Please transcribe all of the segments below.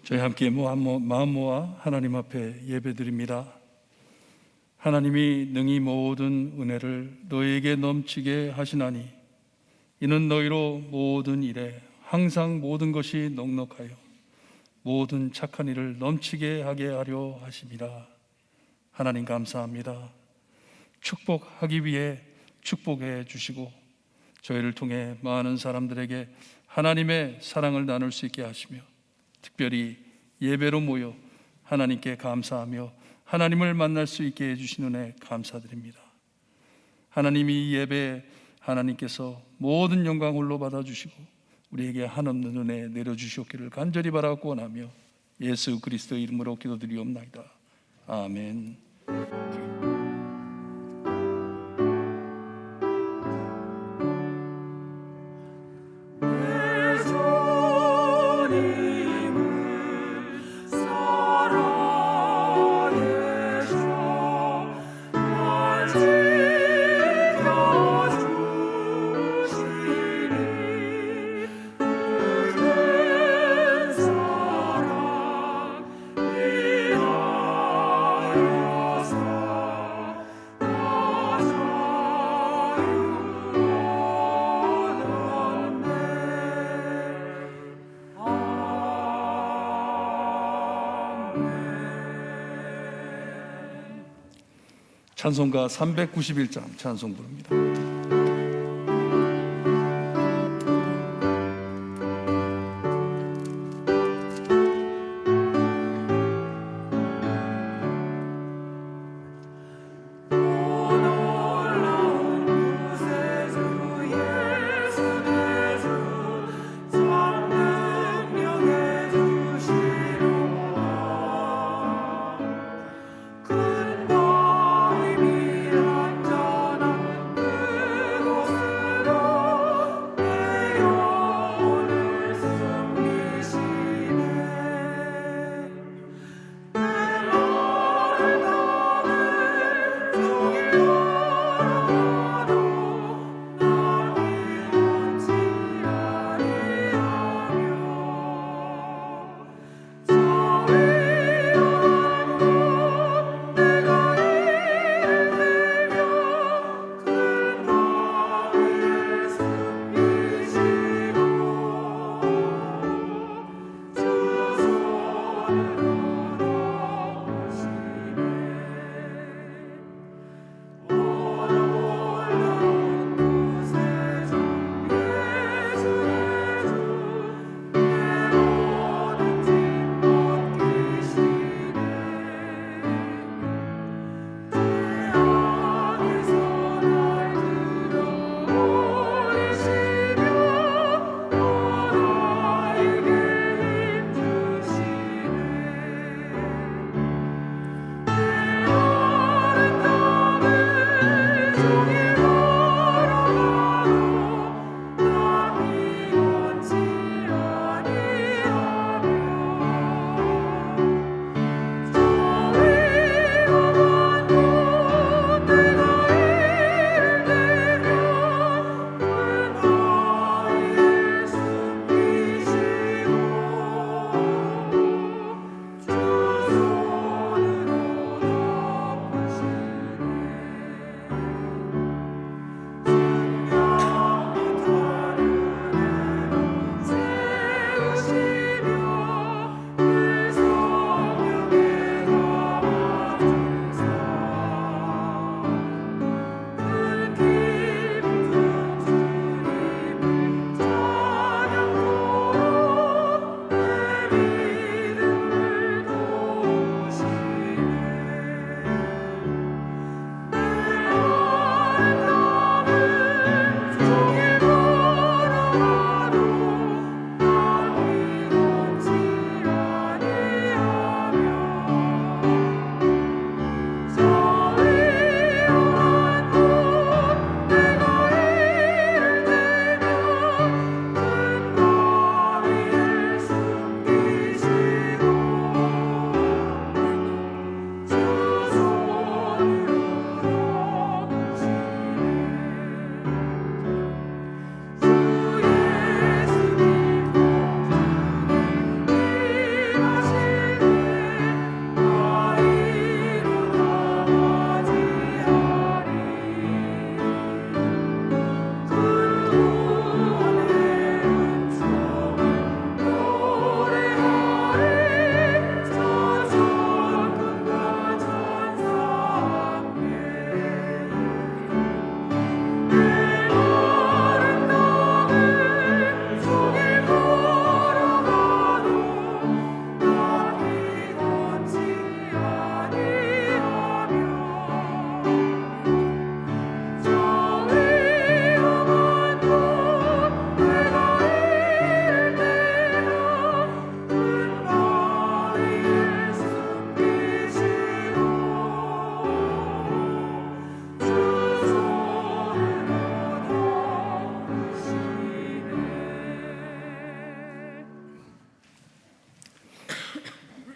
저희 함께 마음 모아 하나님 앞에 예배드립니다. 하나님이 능히 모든 은혜를 너희에게 넘치게 하시나니 이는 너희로 모든 일에 항상 모든 것이 넉넉하여 모든 착한 일을 넘치게 하게 하려 하심이라. 하나님 감사합니다. 축복하기 위해 축복해 주시고 저희를 통해 많은 사람들에게 하나님의 사랑을 나눌 수 있게 하시며 특별히 예배로 모여 하나님께 감사하며 하나님을 만날 수 있게 해주신 은혜 감사드립니다. 하나님이 이 예배에 하나님께서 모든 영광 홀로 받아주시고 우리에게 한없는 은혜 내려주시옵기를 간절히 바라고 원하며 예수 그리스도의 이름으로 기도드리옵나이다. 아멘. 찬송가 391장 찬송 부릅니다. 큰 바위 위 안전한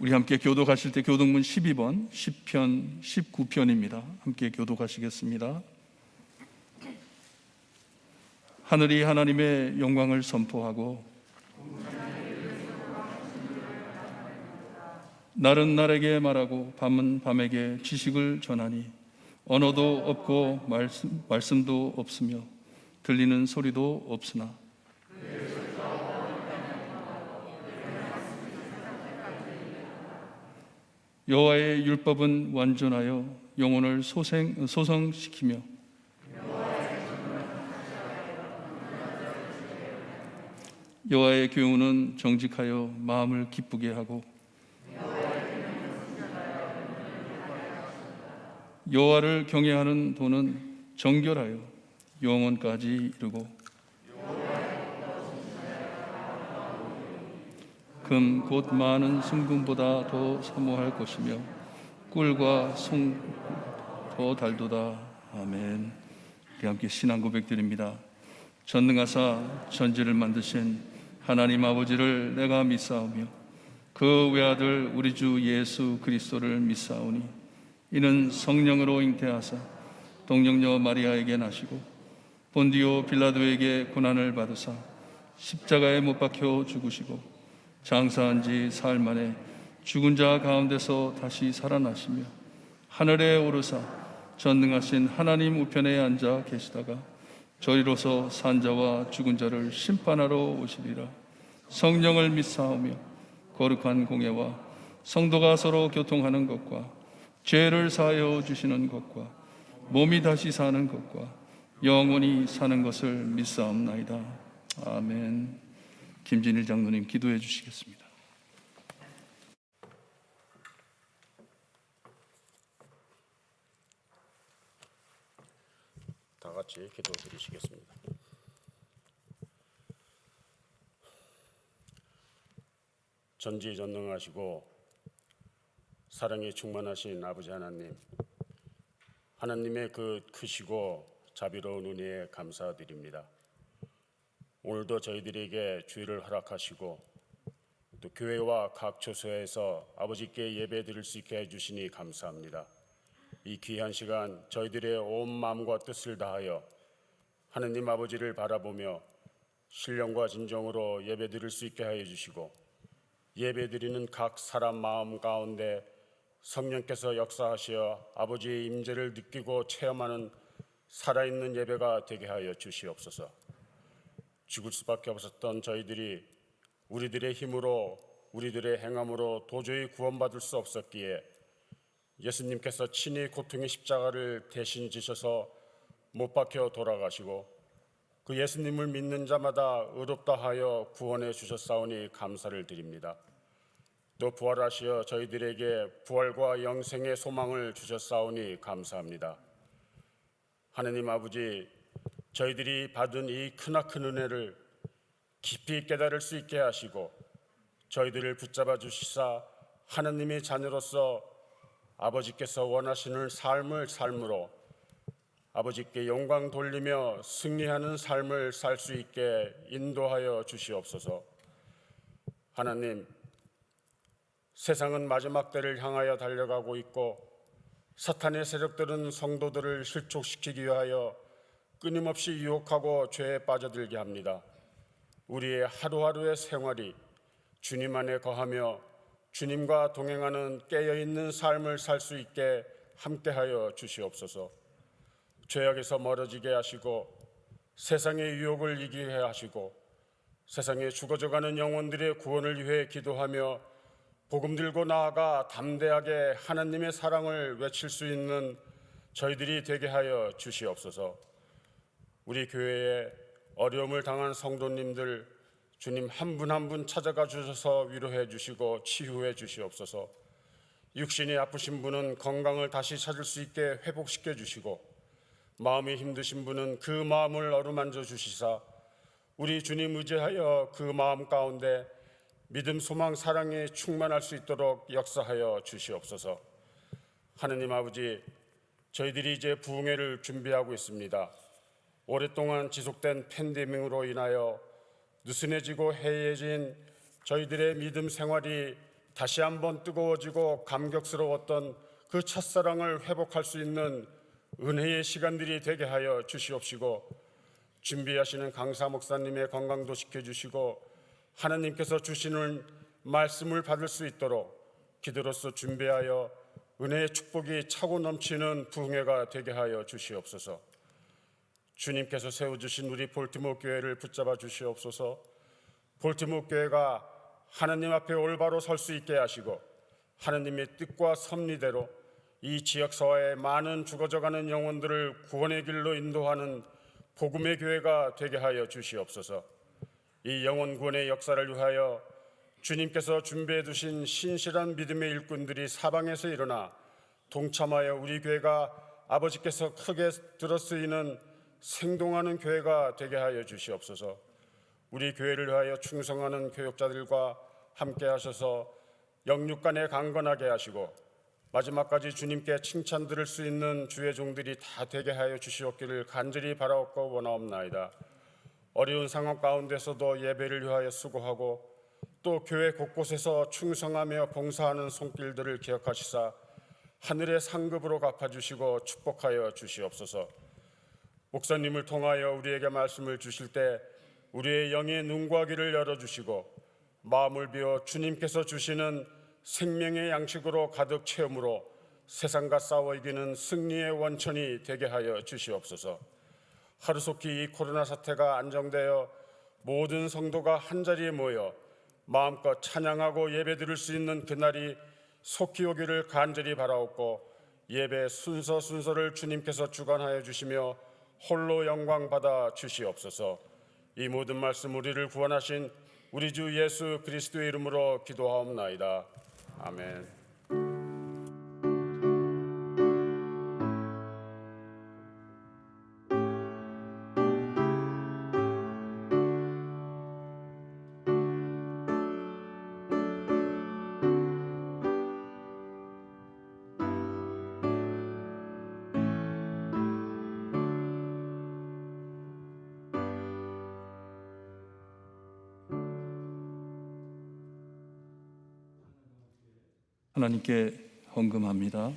우리 함께 교독하실 때 교독문 12번, 10편, 19편입니다. 함께 교독하시겠습니다. 하늘이 하나님의 영광을 선포하고 날은 날에게 말하고 밤은 밤에게 지식을 전하니 언어도 없고 말씀도 없으며 들리는 소리도 없으나 여호와의 율법은 완전하여 영혼을 소성시키며 여호와의 교훈은 정직하여 마음을 기쁘게 하고 여호와를 경외하는 도는 정결하여 영원까지 이르고 금 곧 많은 순금보다 더 사모할 것이며 꿀과 송 더 달도다. 아멘. 우리 함께 신앙 고백드립니다. 전능하사 천지를 만드신 하나님 아버지를 내가 믿사오며 그 외아들 우리 주 예수 그리스도를 믿사오니 이는 성령으로 잉태하사 동정녀 마리아에게 나시고 본디오 빌라도에게 고난을 받으사 십자가에 못 박혀 죽으시고 장사한 지 사흘 만에 죽은 자 가운데서 다시 살아나시며 하늘에 오르사 전능하신 하나님 우편에 앉아 계시다가 저희로서 산 자와 죽은 자를 심판하러 오시리라. 성령을 믿사오며 거룩한 공예와 성도가 서로 교통하는 것과 죄를 사하여 주시는 것과 몸이 다시 사는 것과 영원히 사는 것을 믿사옵나이다. 아멘. 김진일 장로님 기도해 주시겠습니다. 다 같이 기도 드리시겠습니다. 전지전능하시고 사랑이 충만하신 아버지 하나님, 하나님의 그 크시고 자비로운 은혜에 감사드립니다. 오늘도 저희들에게 주일을 허락하시고 또 교회와 각 처소에서 아버지께 예배 드릴 수 있게 해주시니 감사합니다. 이 귀한 시간 저희들의 온 마음과 뜻을 다하여 하느님 아버지를 바라보며 신령과 진정으로 예배 드릴 수 있게 하여 주시고 예배 드리는 각 사람 마음 가운데 성령께서 역사하시어 아버지의 임재를 느끼고 체험하는 살아있는 예배가 되게 하여 주시옵소서. 죽을 수밖에 없었던 저희들이 우리들의 힘으로 우리들의 행함으로 도저히 구원받을 수 없었기에 예수님께서 친히 고통의 십자가를 대신 지셔서 못 박혀 돌아가시고 그 예수님을 믿는 자마다 의롭다 하여 구원해 주셨사오니 감사를 드립니다. 또 부활하시어 저희들에게 부활과 영생의 소망을 주셨사오니 감사합니다. 하느님 아버지, 저희들이 받은 이 크나큰 은혜를 깊이 깨달을 수 있게 하시고 저희들을 붙잡아 주시사 하느님의 자녀로서 아버지께서 원하시는 삶을 삶으로 아버지께 영광 돌리며 승리하는 삶을 살 수 있게 인도하여 주시옵소서. 하나님, 세상은 마지막 때를 향하여 달려가고 있고 사탄의 세력들은 성도들을 실족시키기 위하여 끊임없이 유혹하고 죄에 빠져들게 합니다. 우리의 하루하루의 생활이 주님 안에 거하며 주님과 동행하는 깨어있는 삶을 살 수 있게 함께하여 주시옵소서. 죄악에서 멀어지게 하시고 세상의 유혹을 이기게 하시고 세상에 죽어져가는 영혼들의 구원을 위해 기도하며 복음 들고 나아가 담대하게 하나님의 사랑을 외칠 수 있는 저희들이 되게 하여 주시옵소서. 우리 교회에 어려움을 당한 성도님들 주님 한 분 한 분 찾아가 주셔서 위로해 주시고 치유해 주시옵소서. 육신이 아프신 분은 건강을 다시 찾을 수 있게 회복시켜 주시고 마음이 힘드신 분은 그 마음을 어루만져 주시사 우리 주님 의지하여 그 마음 가운데 믿음, 소망, 사랑에 충만할 수 있도록 역사하여 주시옵소서. 하느님 아버지, 저희들이 이제 부흥회를 준비하고 있습니다. 오랫동안 지속된 팬데믹으로 인하여 느슨해지고 해이해진 저희들의 믿음 생활이 다시 한번 뜨거워지고 감격스러웠던 그 첫사랑을 회복할 수 있는 은혜의 시간들이 되게 하여 주시옵시고, 준비하시는 강사 목사님의 건강도 지켜주시고 하나님께서 주시는 말씀을 받을 수 있도록 기도로서 준비하여 은혜의 축복이 차고 넘치는 부흥회가 되게 하여 주시옵소서. 주님께서 세워주신 우리 볼티모어 교회를 붙잡아 주시옵소서. 볼티모어 교회가 하나님 앞에 올바로 설 수 있게 하시고 하나님의 뜻과 섭리대로 이 지역사회의 많은 죽어져가는 영혼들을 구원의 길로 인도하는 복음의 교회가 되게 하여 주시옵소서. 이 영혼 구원의 역사를 위하여 주님께서 준비해 두신 신실한 믿음의 일꾼들이 사방에서 일어나 동참하여 우리 교회가 아버지께서 크게 들어쓰이는 생동하는 교회가 되게 하여 주시옵소서. 우리 교회를 위하여 충성하는 교역자들과 함께 하셔서 영육간에 강건하게 하시고 마지막까지 주님께 칭찬 들을 수 있는 주의 종들이 다 되게 하여 주시옵기를 간절히 바라옵고 원하옵나이다. 어려운 상황 가운데서도 예배를 위하여 수고하고 또 교회 곳곳에서 충성하며 봉사하는 손길들을 기억하시사 하늘의 상급으로 갚아주시고 축복하여 주시옵소서. 목사님을 통하여 우리에게 말씀을 주실 때 우리의 영의 눈과 귀를 열어주시고 마음을 비워 주님께서 주시는 생명의 양식으로 가득 채움으로 세상과 싸워 이기는 승리의 원천이 되게 하여 주시옵소서. 하루속히 이 코로나 사태가 안정되어 모든 성도가 한자리에 모여 마음껏 찬양하고 예배 드릴 수 있는 그날이 속히 오기를 간절히 바라옵고 예배 순서를 주님께서 주관하여 주시며 홀로 영광 받아 주시옵소서. 이 모든 말씀 우리를 구원하신 우리 주 예수 그리스도의 이름으로 기도하옵나이다. 아멘. 하나님께 헌금합니다.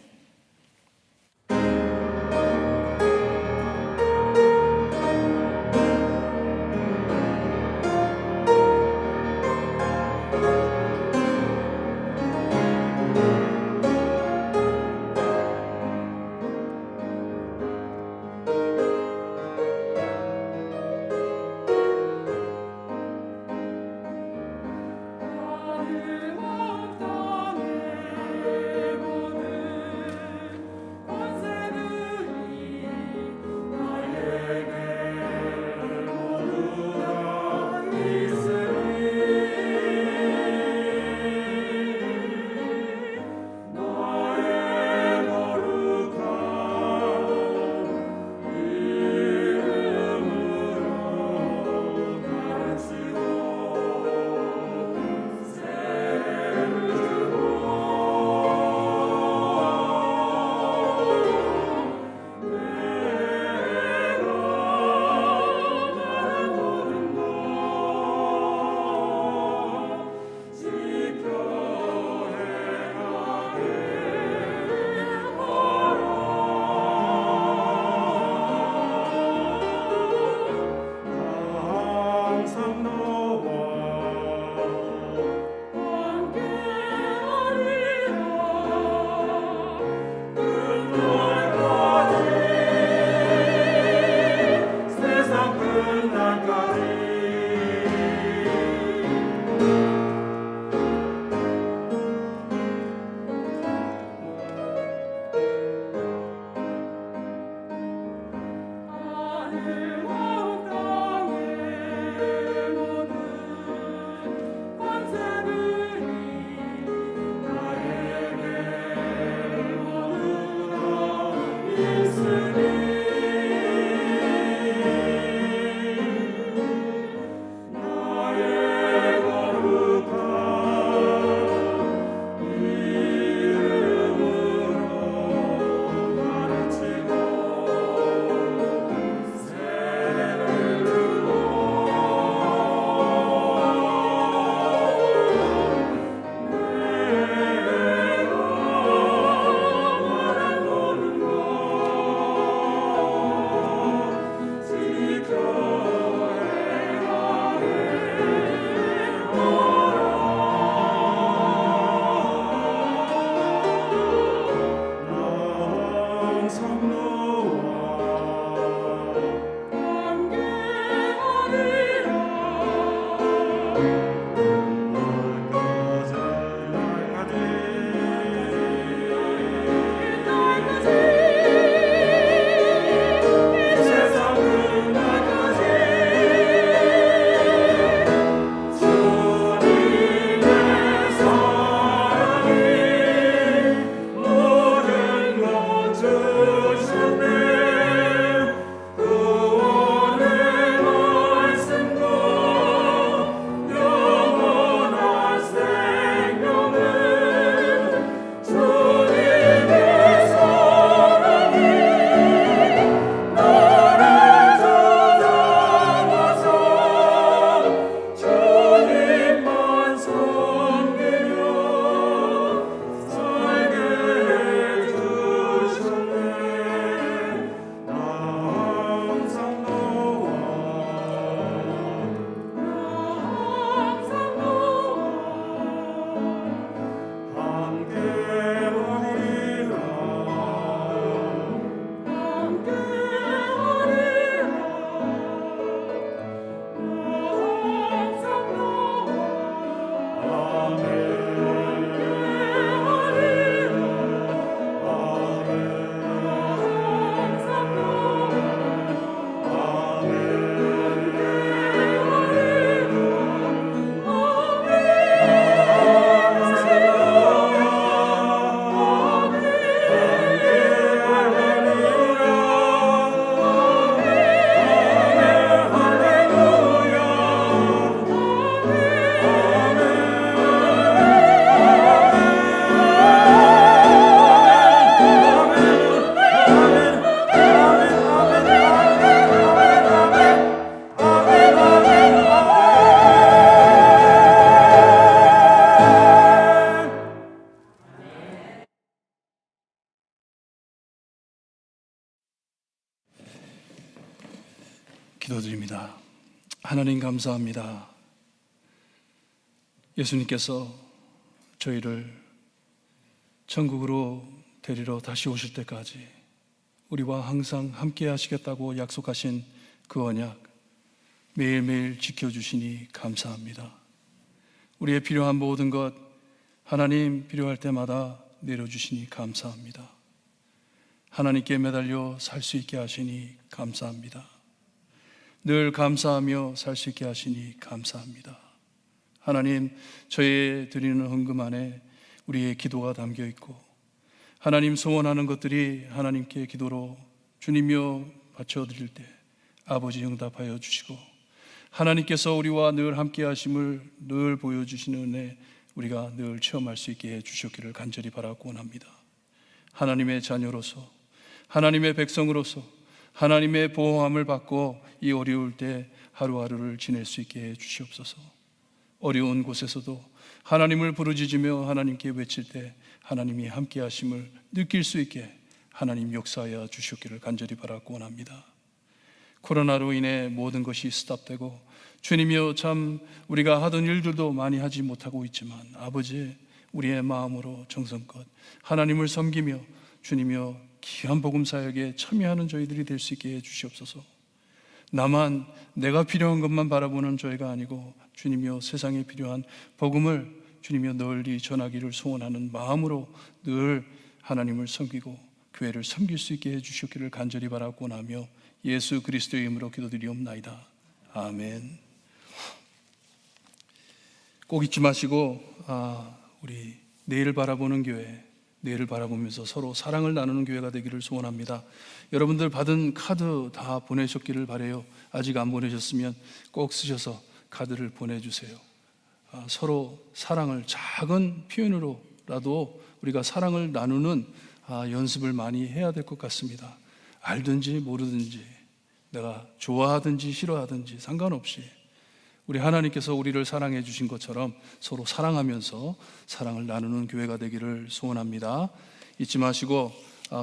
기도드립니다. 하나님 감사합니다. 예수님께서 저희를 천국으로 데리러 다시 오실 때까지 우리와 항상 함께 하시겠다고 약속하신 그 언약 매일매일 지켜주시니 감사합니다. 우리의 필요한 모든 것 하나님 필요할 때마다 내려주시니 감사합니다. 하나님께 매달려 살 수 있게 하시니 감사합니다. 늘 감사하며 살 수 있게 하시니 감사합니다. 하나님, 저희 드리는 헌금 안에 우리의 기도가 담겨 있고 하나님 소원하는 것들이 하나님께 기도로 주님이여 바쳐드릴 때 아버지 응답하여 주시고 하나님께서 우리와 늘 함께 하심을 늘 보여주시는 은혜 우리가 늘 체험할 수 있게 해주셨기를 간절히 바라고 원합니다. 하나님의 자녀로서 하나님의 백성으로서 하나님의 보호함을 받고 이 어려울 때 하루하루를 지낼 수 있게 해주시옵소서. 어려운 곳에서도 하나님을 부르짖으며 하나님께 외칠 때 하나님이 함께 하심을 느낄 수 있게 하나님 역사하여 주셨기를 간절히 바라고 원합니다. 코로나로 인해 모든 것이 스탑되고 주님이여 참 우리가 하던 일들도 많이 하지 못하고 있지만 아버지 우리의 마음으로 정성껏 하나님을 섬기며 주님이여 귀한 복음 사역에 참여하는 저희들이 될 수 있게 해주시옵소서. 나만 내가 필요한 것만 바라보는 저희가 아니고 주님이여 세상에 필요한 복음을 주님이여 널리 전하기를 소원하는 마음으로 늘 하나님을 섬기고 교회를 섬길 수 있게 해주셨기를 간절히 바라고 나며 예수 그리스도의 이름으로 기도드리옵나이다. 아멘. 꼭 잊지 마시고 우리 내일 바라보는 교회, 내일을 바라보면서 서로 사랑을 나누는 교회가 되기를 소원합니다. 여러분들 받은 카드 다 보내셨기를 바라요. 아직 안 보내셨으면 꼭 쓰셔서 카드를 보내주세요. 서로 사랑을 작은 표현으로라도 우리가 사랑을 나누는 연습을 많이 해야 될 것 같습니다. 알든지 모르든지 내가 좋아하든지 싫어하든지 상관없이 우리 하나님께서 우리를 사랑해 주신 것처럼 서로 사랑하면서 사랑을 나누는 교회가 되기를 소원합니다. 잊지 마시고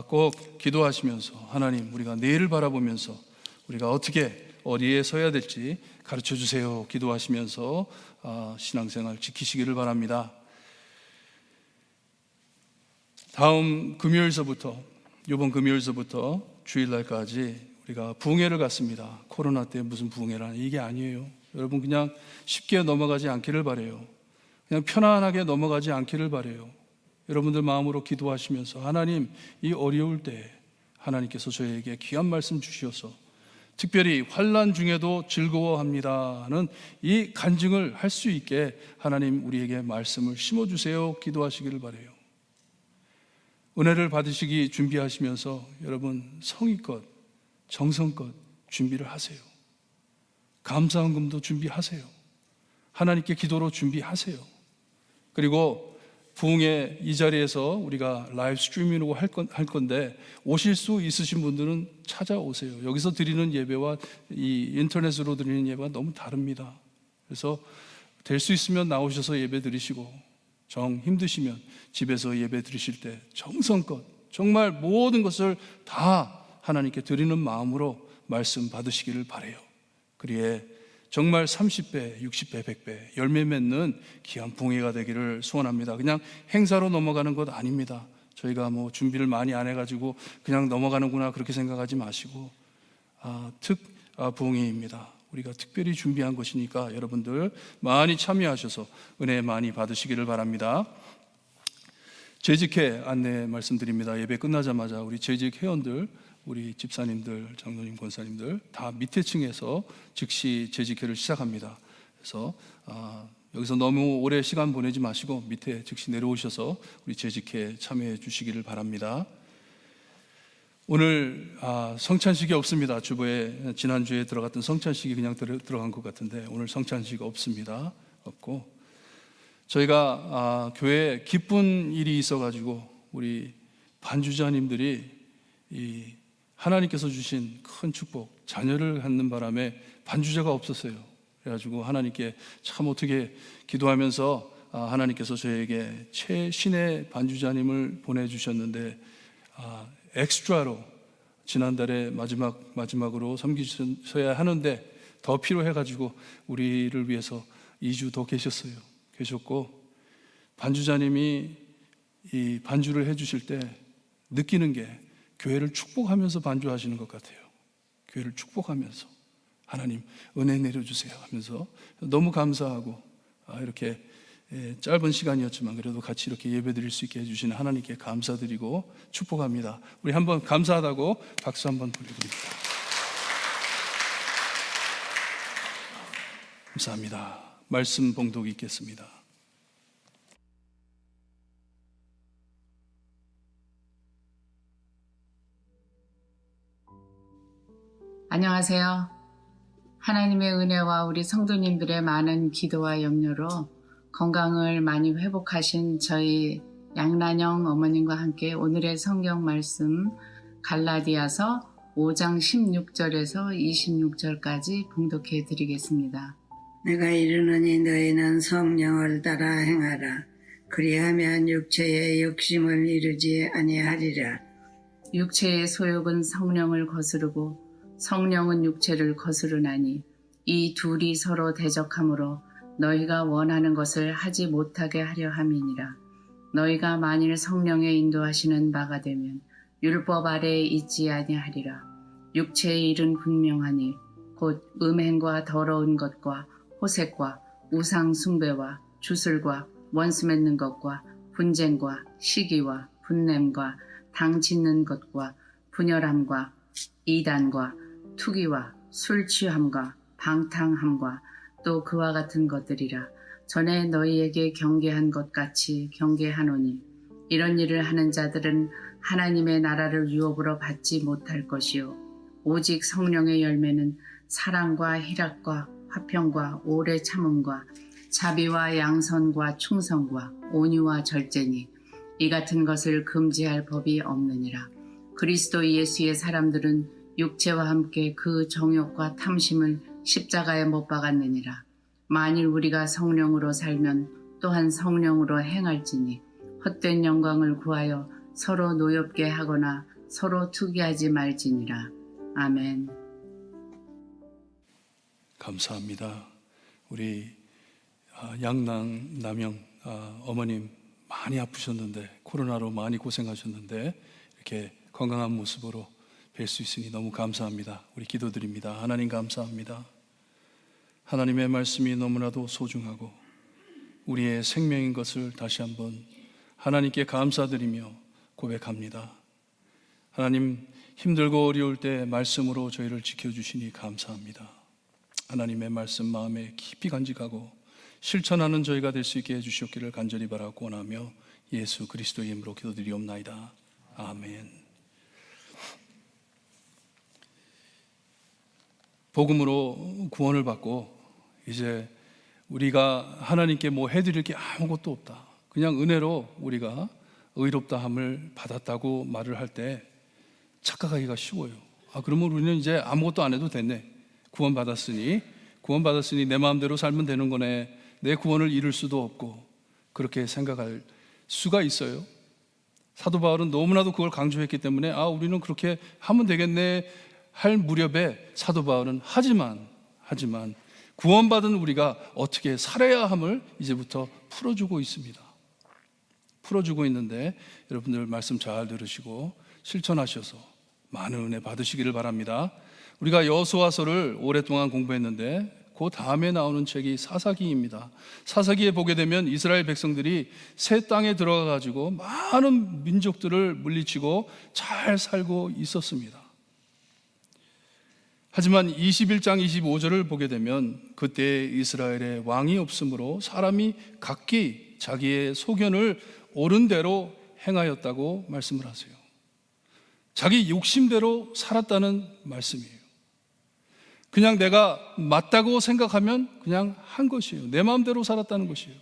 꼭 기도하시면서 하나님 우리가 내일을 바라보면서 우리가 어디에 서야 될지 가르쳐 주세요 기도하시면서 신앙생활 지키시기를 바랍니다. 다음 금요일서부터 이번 금요일서부터 주일날까지 우리가 부흥회를 갖습니다. 코로나 때 무슨 부흥회라는 이게 아니에요. 여러분 그냥 쉽게 넘어가지 않기를 바라요. 그냥 편안하게 넘어가지 않기를 바라요. 여러분들 마음으로 기도하시면서 하나님 이 어려울 때 하나님께서 저에게 귀한 말씀 주시어서 특별히 환난 중에도 즐거워합니다는 이 간증을 할 수 있게 하나님 우리에게 말씀을 심어주세요 기도하시기를 바라요. 은혜를 받으시기 준비하시면서 여러분 성의껏 정성껏 준비를 하세요. 감사헌금도 준비하세요. 하나님께 기도로 준비하세요. 그리고 부흥회 이 자리에서 우리가 라이브 스트리밍으로 할 건데 오실 수 있으신 분들은 찾아오세요. 여기서 드리는 예배와 이 인터넷으로 드리는 예배가 너무 다릅니다. 그래서 될 수 있으면 나오셔서 예배 드리시고 정 힘드시면 집에서 예배 드리실 때 정성껏 정말 모든 것을 다 하나님께 드리는 마음으로 말씀 받으시기를 바라요. 그리에 정말 30배, 60배, 100배 열매 맺는 귀한 부흥회가 되기를 소원합니다. 그냥 행사로 넘어가는 것 아닙니다. 저희가 뭐 준비를 많이 안 해가지고 그냥 넘어가는구나 그렇게 생각하지 마시고 부흥회입니다. 우리가 특별히 준비한 것이니까 여러분들 많이 참여하셔서 은혜 많이 받으시기를 바랍니다. 재직회 안내 말씀드립니다. 예배 끝나자마자 우리 재직 회원들 우리 집사님들, 장로님, 권사님들 다 밑에 층에서 즉시 재직회를 시작합니다. 그래서 여기서 너무 오래 시간 보내지 마시고 밑에 즉시 내려오셔서 우리 재직회 참여해 주시기를 바랍니다. 오늘 성찬식이 없습니다. 주보에 지난주에 들어갔던 성찬식이 그냥 들어간 것 같은데 오늘 성찬식 없습니다. 없고 저희가 교회에 기쁜 일이 있어가지고 우리 반주자님들이 이 하나님께서 주신 큰 축복 자녀를 갖는 바람에 반주자가 없었어요. 그래가지고 하나님께 참 어떻게 기도하면서 하나님께서 저에게 최신의 반주자님을 보내주셨는데 엑스트라로 지난달에 마지막으로 섬기셔야 하는데 더 필요해가지고 우리를 위해서 2주 더 계셨고, 반주자님이 이 반주를 해주실 때 느끼는 게 교회를 축복하면서 반주하시는 것 같아요. 교회를 축복하면서 하나님 은혜 내려주세요 하면서 너무 감사하고, 이렇게 짧은 시간이었지만 그래도 같이 이렇게 예배드릴 수 있게 해주시는 하나님께 감사드리고 축복합니다. 우리 한번 감사하다고 박수 한번 보내드립니다. 감사합니다. 말씀 봉독 있겠습니다. 안녕하세요. 하나님의 은혜와 우리 성도님들의 많은 기도와 염려로 건강을 많이 회복하신 저희 양란영 어머님과 함께 오늘의 성경 말씀 갈라디아서 5장 16절에서 26절까지 봉독해 드리겠습니다. 내가 이르노니 너희는 성령을 따라 행하라. 그리하면 육체의 욕심을 이루지 아니하리라. 육체의 소욕은 성령을 거스르고 성령은 육체를 거스르나니 이 둘이 서로 대적하므로 너희가 원하는 것을 하지 못하게 하려 함이니라. 너희가 만일 성령의 인도하시는 바가 되면 율법 아래에 있지 아니하리라. 육체의 일은 분명하니 곧 음행과 더러운 것과 호색과 우상 숭배와 주술과 원수 맺는 것과 분쟁과 시기와 분냄과 당 짓는 것과 분열함과 이단과 투기와 술 취함과 방탕함과 또 그와 같은 것들이라. 전에 너희에게 경계한 것 같이 경계하노니 이런 일을 하는 자들은 하나님의 나라를 유업으로 받지 못할 것이요 오직 성령의 열매는 사랑과 희락과 화평과 오래 참음과 자비와 양선과 충성과 온유와 절제니 이 같은 것을 금지할 법이 없느니라. 그리스도 예수의 사람들은 육체와 함께 그 정욕과 탐심을 십자가에 못 박았느니라. 만일 우리가 성령으로 살면 또한 성령으로 행할지니 헛된 영광을 구하여 서로 노엽게 하거나 서로 투기하지 말지니라. 아멘. 감사합니다. 우리 양남 어머님 많이 아프셨는데, 코로나로 많이 고생하셨는데 이렇게 건강한 모습으로 뵐 수 있으니 너무 감사합니다. 우리 기도드립니다. 하나님 감사합니다. 하나님의 말씀이 너무나도 소중하고 우리의 생명인 것을 다시 한번 하나님께 감사드리며 고백합니다. 하나님, 힘들고 어려울 때 말씀으로 저희를 지켜주시니 감사합니다. 하나님의 말씀 마음에 깊이 간직하고 실천하는 저희가 될 수 있게 해주시옵기를 간절히 바라고 원하며 예수 그리스도의 이름으로 기도드리옵나이다. 아멘. 복음으로 구원을 받고 이제 우리가 하나님께 뭐 해드릴 게 아무것도 없다, 그냥 은혜로 우리가 의롭다함을 받았다고 말을 할 때 착각하기가 쉬워요. 그러면 우리는 이제 아무것도 안 해도 됐네. 구원받았으니 내 마음대로 살면 되는 거네. 내 구원을 이룰 수도 없고, 그렇게 생각할 수가 있어요. 사도 바울은 너무나도 그걸 강조했기 때문에 우리는 그렇게 하면 되겠네 할 무렵에 사도 바울은 하지만 구원받은 우리가 어떻게 살아야 함을 이제부터 풀어주고 있습니다. 풀어주고 있는데 여러분들 말씀 잘 들으시고 실천하셔서 많은 은혜 받으시기를 바랍니다. 우리가 여호수아서를 오랫동안 공부했는데 그 다음에 나오는 책이 사사기입니다. 사사기에 보게 되면 이스라엘 백성들이 새 땅에 들어가 가지고 많은 민족들을 물리치고 잘 살고 있었습니다. 하지만 21장 25절을 보게 되면 그때 이스라엘에 왕이 없으므로 사람이 각기 자기의 소견을 옳은 대로 행하였다고 말씀을 하세요. 자기 욕심대로 살았다는 말씀이에요. 그냥 내가 맞다고 생각하면 그냥 한 것이에요. 내 마음대로 살았다는 것이에요.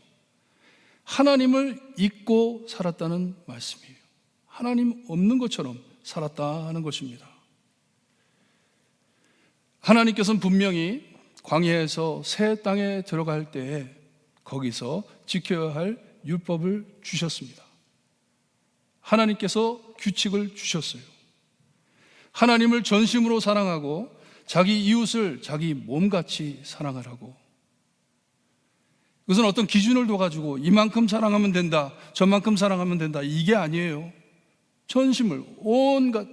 하나님을 잊고 살았다는 말씀이에요. 하나님 없는 것처럼 살았다는 것입니다. 하나님께서는 분명히 광야에서 새 땅에 들어갈 때에 거기서 지켜야 할 율법을 주셨습니다. 하나님께서 규칙을 주셨어요. 하나님을 전심으로 사랑하고 자기 이웃을 자기 몸같이 사랑하라고. 그것은 어떤 기준을 둬가지고 이만큼 사랑하면 된다, 저만큼 사랑하면 된다, 이게 아니에요. 전심을, 온갖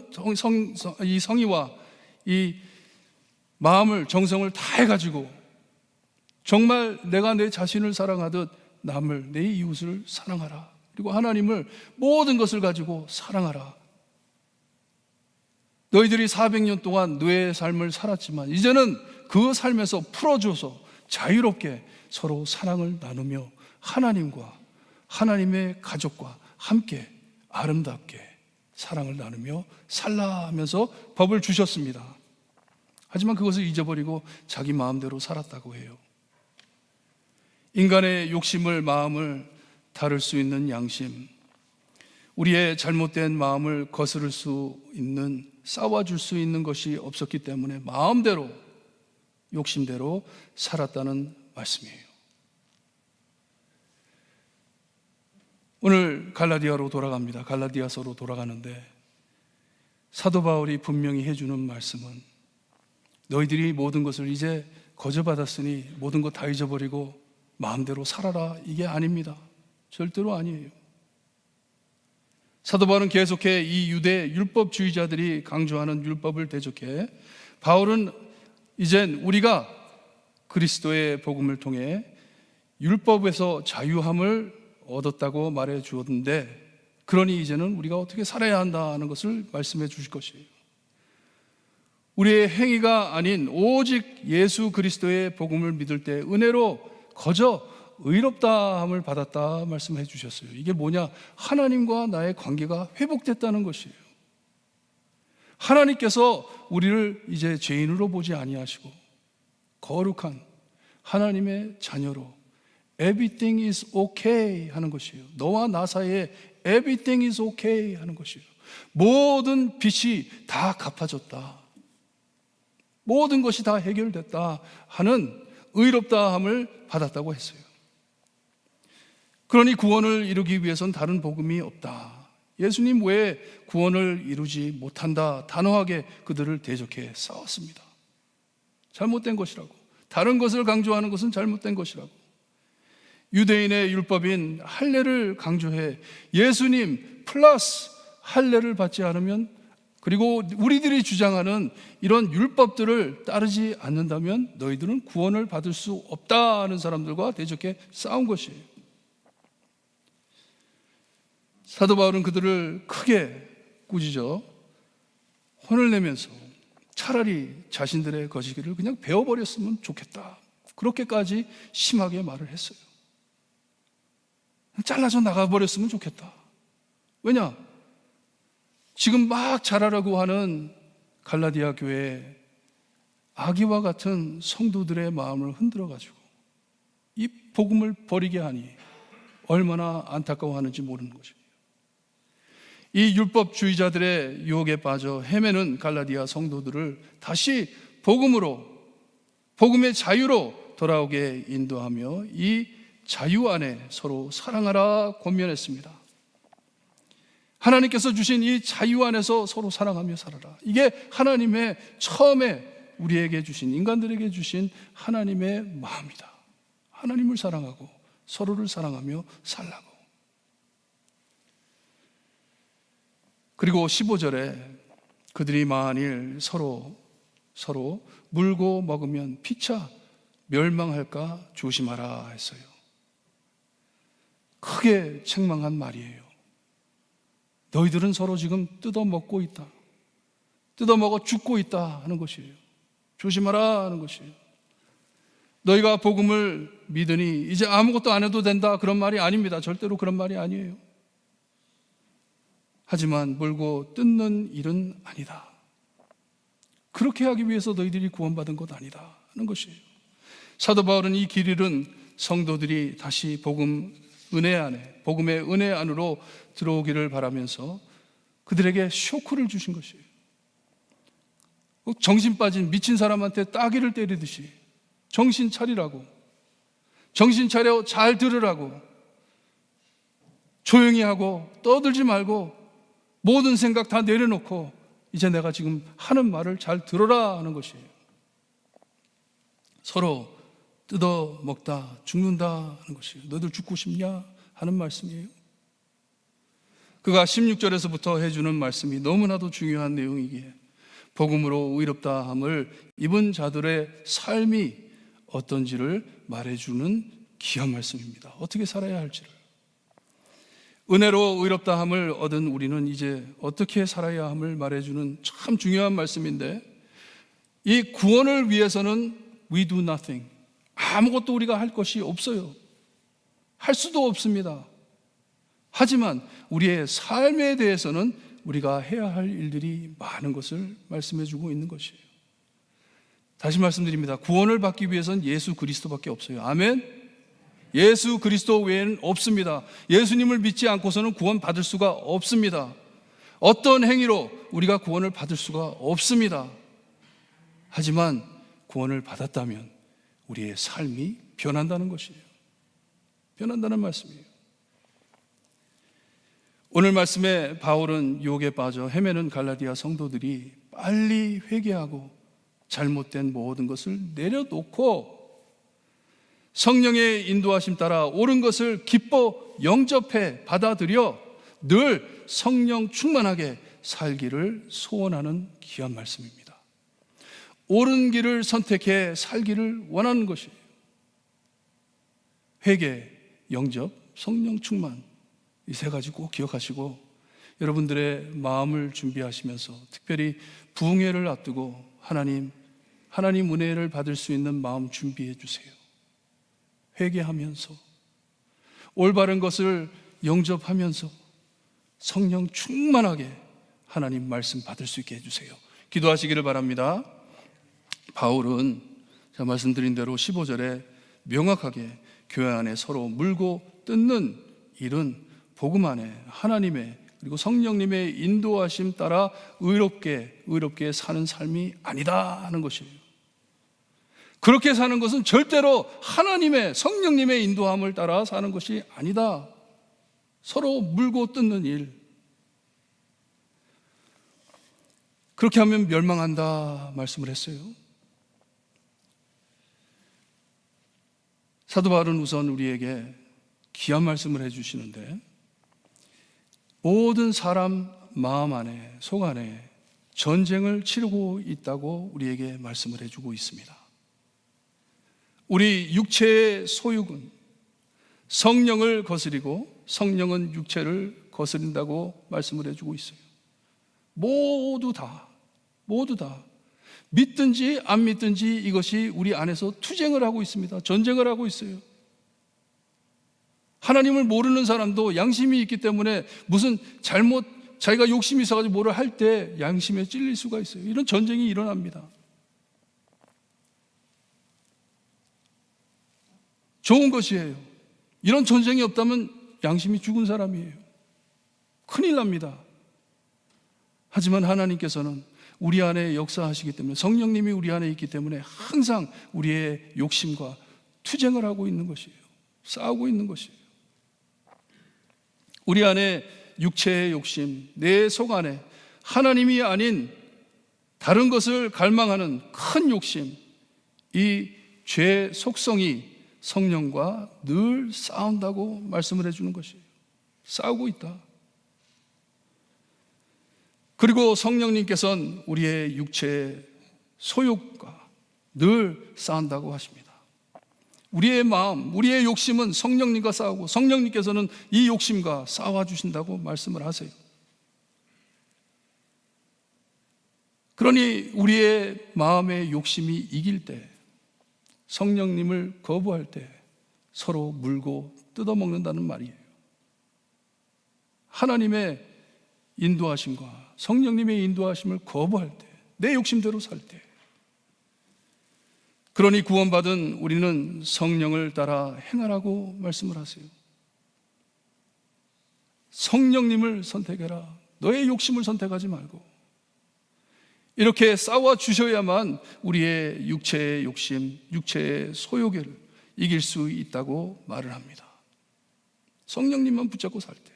이 성의와 이 마음을, 정성을 다 해가지고 정말 내가 내 자신을 사랑하듯 남을, 내 이웃을 사랑하라. 그리고 하나님을 모든 것을 가지고 사랑하라. 너희들이 400년 동안 노예의 삶을 살았지만 이제는 그 삶에서 풀어줘서 자유롭게 서로 사랑을 나누며 하나님과 하나님의 가족과 함께 아름답게 사랑을 나누며 살라 하면서 법을 주셨습니다. 하지만 그것을 잊어버리고 자기 마음대로 살았다고 해요. 인간의 욕심을, 마음을 다룰 수 있는 양심, 우리의 잘못된 마음을 거스를 수 있는, 싸워줄 수 있는 것이 없었기 때문에 마음대로, 욕심대로 살았다는 말씀이에요. 오늘 갈라디아로 돌아갑니다. 갈라디아서로 돌아가는데 사도 바울이 분명히 해주는 말씀은 너희들이 모든 것을 이제 거저받았으니 모든 것 다 잊어버리고 마음대로 살아라, 이게 아닙니다. 절대로 아니에요. 사도 바울은 계속해 이 유대 율법주의자들이 강조하는 율법을 대적해 바울은 이젠 우리가 그리스도의 복음을 통해 율법에서 자유함을 얻었다고 말해 주었는데, 그러니 이제는 우리가 어떻게 살아야 한다는 것을 말씀해 주실 것이에요. 우리의 행위가 아닌 오직 예수 그리스도의 복음을 믿을 때 은혜로 거저 의롭다함을 받았다 말씀해 주셨어요. 이게 뭐냐? 하나님과 나의 관계가 회복됐다는 것이에요. 하나님께서 우리를 이제 죄인으로 보지 아니하시고 거룩한 하나님의 자녀로 Everything is okay 하는 것이에요. 너와 나 사이에 Everything is okay 하는 것이에요. 모든 빚이 다 갚아졌다, 모든 것이 다 해결됐다 하는 의롭다함을 받았다고 했어요. 그러니 구원을 이루기 위해서는 다른 복음이 없다, 예수님 외에 구원을 이루지 못한다, 단호하게 그들을 대적해 싸웠습니다. 잘못된 것이라고, 다른 것을 강조하는 것은 잘못된 것이라고. 유대인의 율법인 할례를 강조해 예수님 플러스 할례를 받지 않으면, 그리고 우리들이 주장하는 이런 율법들을 따르지 않는다면 너희들은 구원을 받을 수 없다는 사람들과 대적해 싸운 것이에요. 사도 바울은 그들을 크게 꾸짖어 혼을 내면서 차라리 자신들의 거시기를 그냥 베어버렸으면 좋겠다, 그렇게까지 심하게 말을 했어요. 잘라서 나가버렸으면 좋겠다. 왜냐? 지금 막 자라라고 하는 갈라디아 교회에 아기와 같은 성도들의 마음을 흔들어가지고 이 복음을 버리게 하니 얼마나 안타까워하는지 모르는 것입니다. 이 율법주의자들의 유혹에 빠져 헤매는 갈라디아 성도들을 다시 복음으로, 복음의 자유로 돌아오게 인도하며 이 자유 안에 서로 사랑하라 권면했습니다. 하나님께서 주신 이 자유 안에서 서로 사랑하며 살아라. 이게 하나님의 처음에 우리에게 주신, 인간들에게 주신 하나님의 마음이다. 하나님을 사랑하고 서로를 사랑하며 살라고. 그리고 15절에 그들이 만일 서로 물고 먹으면 피차 멸망할까 조심하라 했어요. 크게 책망한 말이에요. 너희들은 서로 지금 뜯어먹고 있다, 뜯어먹어 죽고 있다 하는 것이에요. 조심하라 하는 것이에요. 너희가 복음을 믿으니 이제 아무것도 안 해도 된다, 그런 말이 아닙니다. 절대로 그런 말이 아니에요. 하지만 물고 뜯는 일은 아니다. 그렇게 하기 위해서 너희들이 구원받은 것 아니다 하는 것이에요. 사도 바울은 이 길 잃은 성도들이 다시 복음 은혜 안에, 복음의 은혜 안으로 들어오기를 바라면서 그들에게 쇼크를 주신 것이에요. 정신 빠진 미친 사람한테 따귀를 때리듯이 정신 차리라고, 정신 차려 잘 들으라고, 조용히 하고 떠들지 말고 모든 생각 다 내려놓고 이제 내가 지금 하는 말을 잘 들어라 하는 것이에요. 서로 뜯어 먹다 죽는다 하는 것이에요. 너희들 죽고 싶냐 하는 말씀이에요. 그가 16절에서부터 해주는 말씀이 너무나도 중요한 내용이기에 복음으로 의롭다함을 입은 자들의 삶이 어떤지를 말해주는 귀한 말씀입니다. 어떻게 살아야 할지를. 은혜로 의롭다함을 얻은 우리는 이제 어떻게 살아야 함을 말해주는 참 중요한 말씀인데, 이 구원을 위해서는 we do nothing, 아무것도 우리가 할 것이 없어요. 할 수도 없습니다. 하지만 우리의 삶에 대해서는 우리가 해야 할 일들이 많은 것을 말씀해 주고 있는 것이에요. 다시 말씀드립니다. 구원을 받기 위해서는 예수 그리스도밖에 없어요. 아멘. 예수 그리스도 외에는 없습니다. 예수님을 믿지 않고서는 구원 받을 수가 없습니다. 어떤 행위로 우리가 구원을 받을 수가 없습니다. 하지만 구원을 받았다면 우리의 삶이 변한다는 것이에요. 변한다는 말씀이에요. 오늘 말씀에 바울은 유혹에 빠져 헤매는 갈라디아 성도들이 빨리 회개하고 잘못된 모든 것을 내려놓고 성령의 인도하심 따라 옳은 것을 기뻐 영접해 받아들여 늘 성령 충만하게 살기를 소원하는 귀한 말씀입니다. 옳은 길을 선택해 살기를 원하는 것이에요. 회개, 영접, 성령 충만, 이 세 가지 꼭 기억하시고 여러분들의 마음을 준비하시면서 특별히 부흥회를 앞두고 하나님 은혜를 받을 수 있는 마음 준비해 주세요. 회개하면서 올바른 것을 영접하면서 성령 충만하게 하나님 말씀 받을 수 있게 해주세요. 기도하시기를 바랍니다. 바울은 제가 말씀드린 대로 15절에 명확하게 교회 안에 서로 물고 뜯는 일은 복음 안에 하나님의 그리고 성령님의 인도하심 따라 의롭게 사는 삶이 아니다 하는 것이에요. 그렇게 사는 것은 절대로 하나님의 성령님의 인도함을 따라 사는 것이 아니다. 서로 물고 뜯는 일. 그렇게 하면 멸망한다 말씀을 했어요. 사도 바울은 우선 우리에게 귀한 말씀을 해주시는데, 모든 사람 마음 안에, 속 안에 전쟁을 치르고 있다고 우리에게 말씀을 해주고 있습니다. 우리 육체의 소욕은 성령을 거스리고 성령은 육체를 거스린다고 말씀을 해주고 있어요. 모두 다 믿든지 안 믿든지 이것이 우리 안에서 투쟁을 하고 있습니다. 전쟁을 하고 있어요. 하나님을 모르는 사람도 양심이 있기 때문에 무슨 자기가 욕심이 있어가지고 뭐를 할 때 양심에 찔릴 수가 있어요. 이런 전쟁이 일어납니다. 좋은 것이에요. 이런 전쟁이 없다면 양심이 죽은 사람이에요. 큰일 납니다. 하지만 하나님께서는 우리 안에 역사하시기 때문에, 성령님이 우리 안에 있기 때문에 항상 우리의 욕심과 투쟁을 하고 있는 것이에요. 싸우고 있는 것이에요. 우리 안에 육체의 욕심, 내 속 안에 하나님이 아닌 다른 것을 갈망하는 큰 욕심, 이 죄의 속성이 성령과 늘 싸운다고 말씀을 해주는 것이에요. 싸우고 있다. 그리고 성령님께서는 우리의 육체의 소욕과 늘 싸운다고 하십니다. 우리의 마음, 우리의 욕심은 성령님과 싸우고 성령님께서는 이 욕심과 싸워주신다고 말씀을 하세요. 그러니 우리의 마음의 욕심이 이길 때, 성령님을 거부할 때 서로 물고 뜯어먹는다는 말이에요. 하나님의 인도하심과 성령님의 인도하심을 거부할 때, 내 욕심대로 살 때, 그러니 구원받은 우리는 성령을 따라 행하라고 말씀을 하세요. 성령님을 선택해라. 너의 욕심을 선택하지 말고. 이렇게 싸워 주셔야만 우리의 육체의 욕심, 육체의 소욕을 이길 수 있다고 말을 합니다. 성령님만 붙잡고 살 때,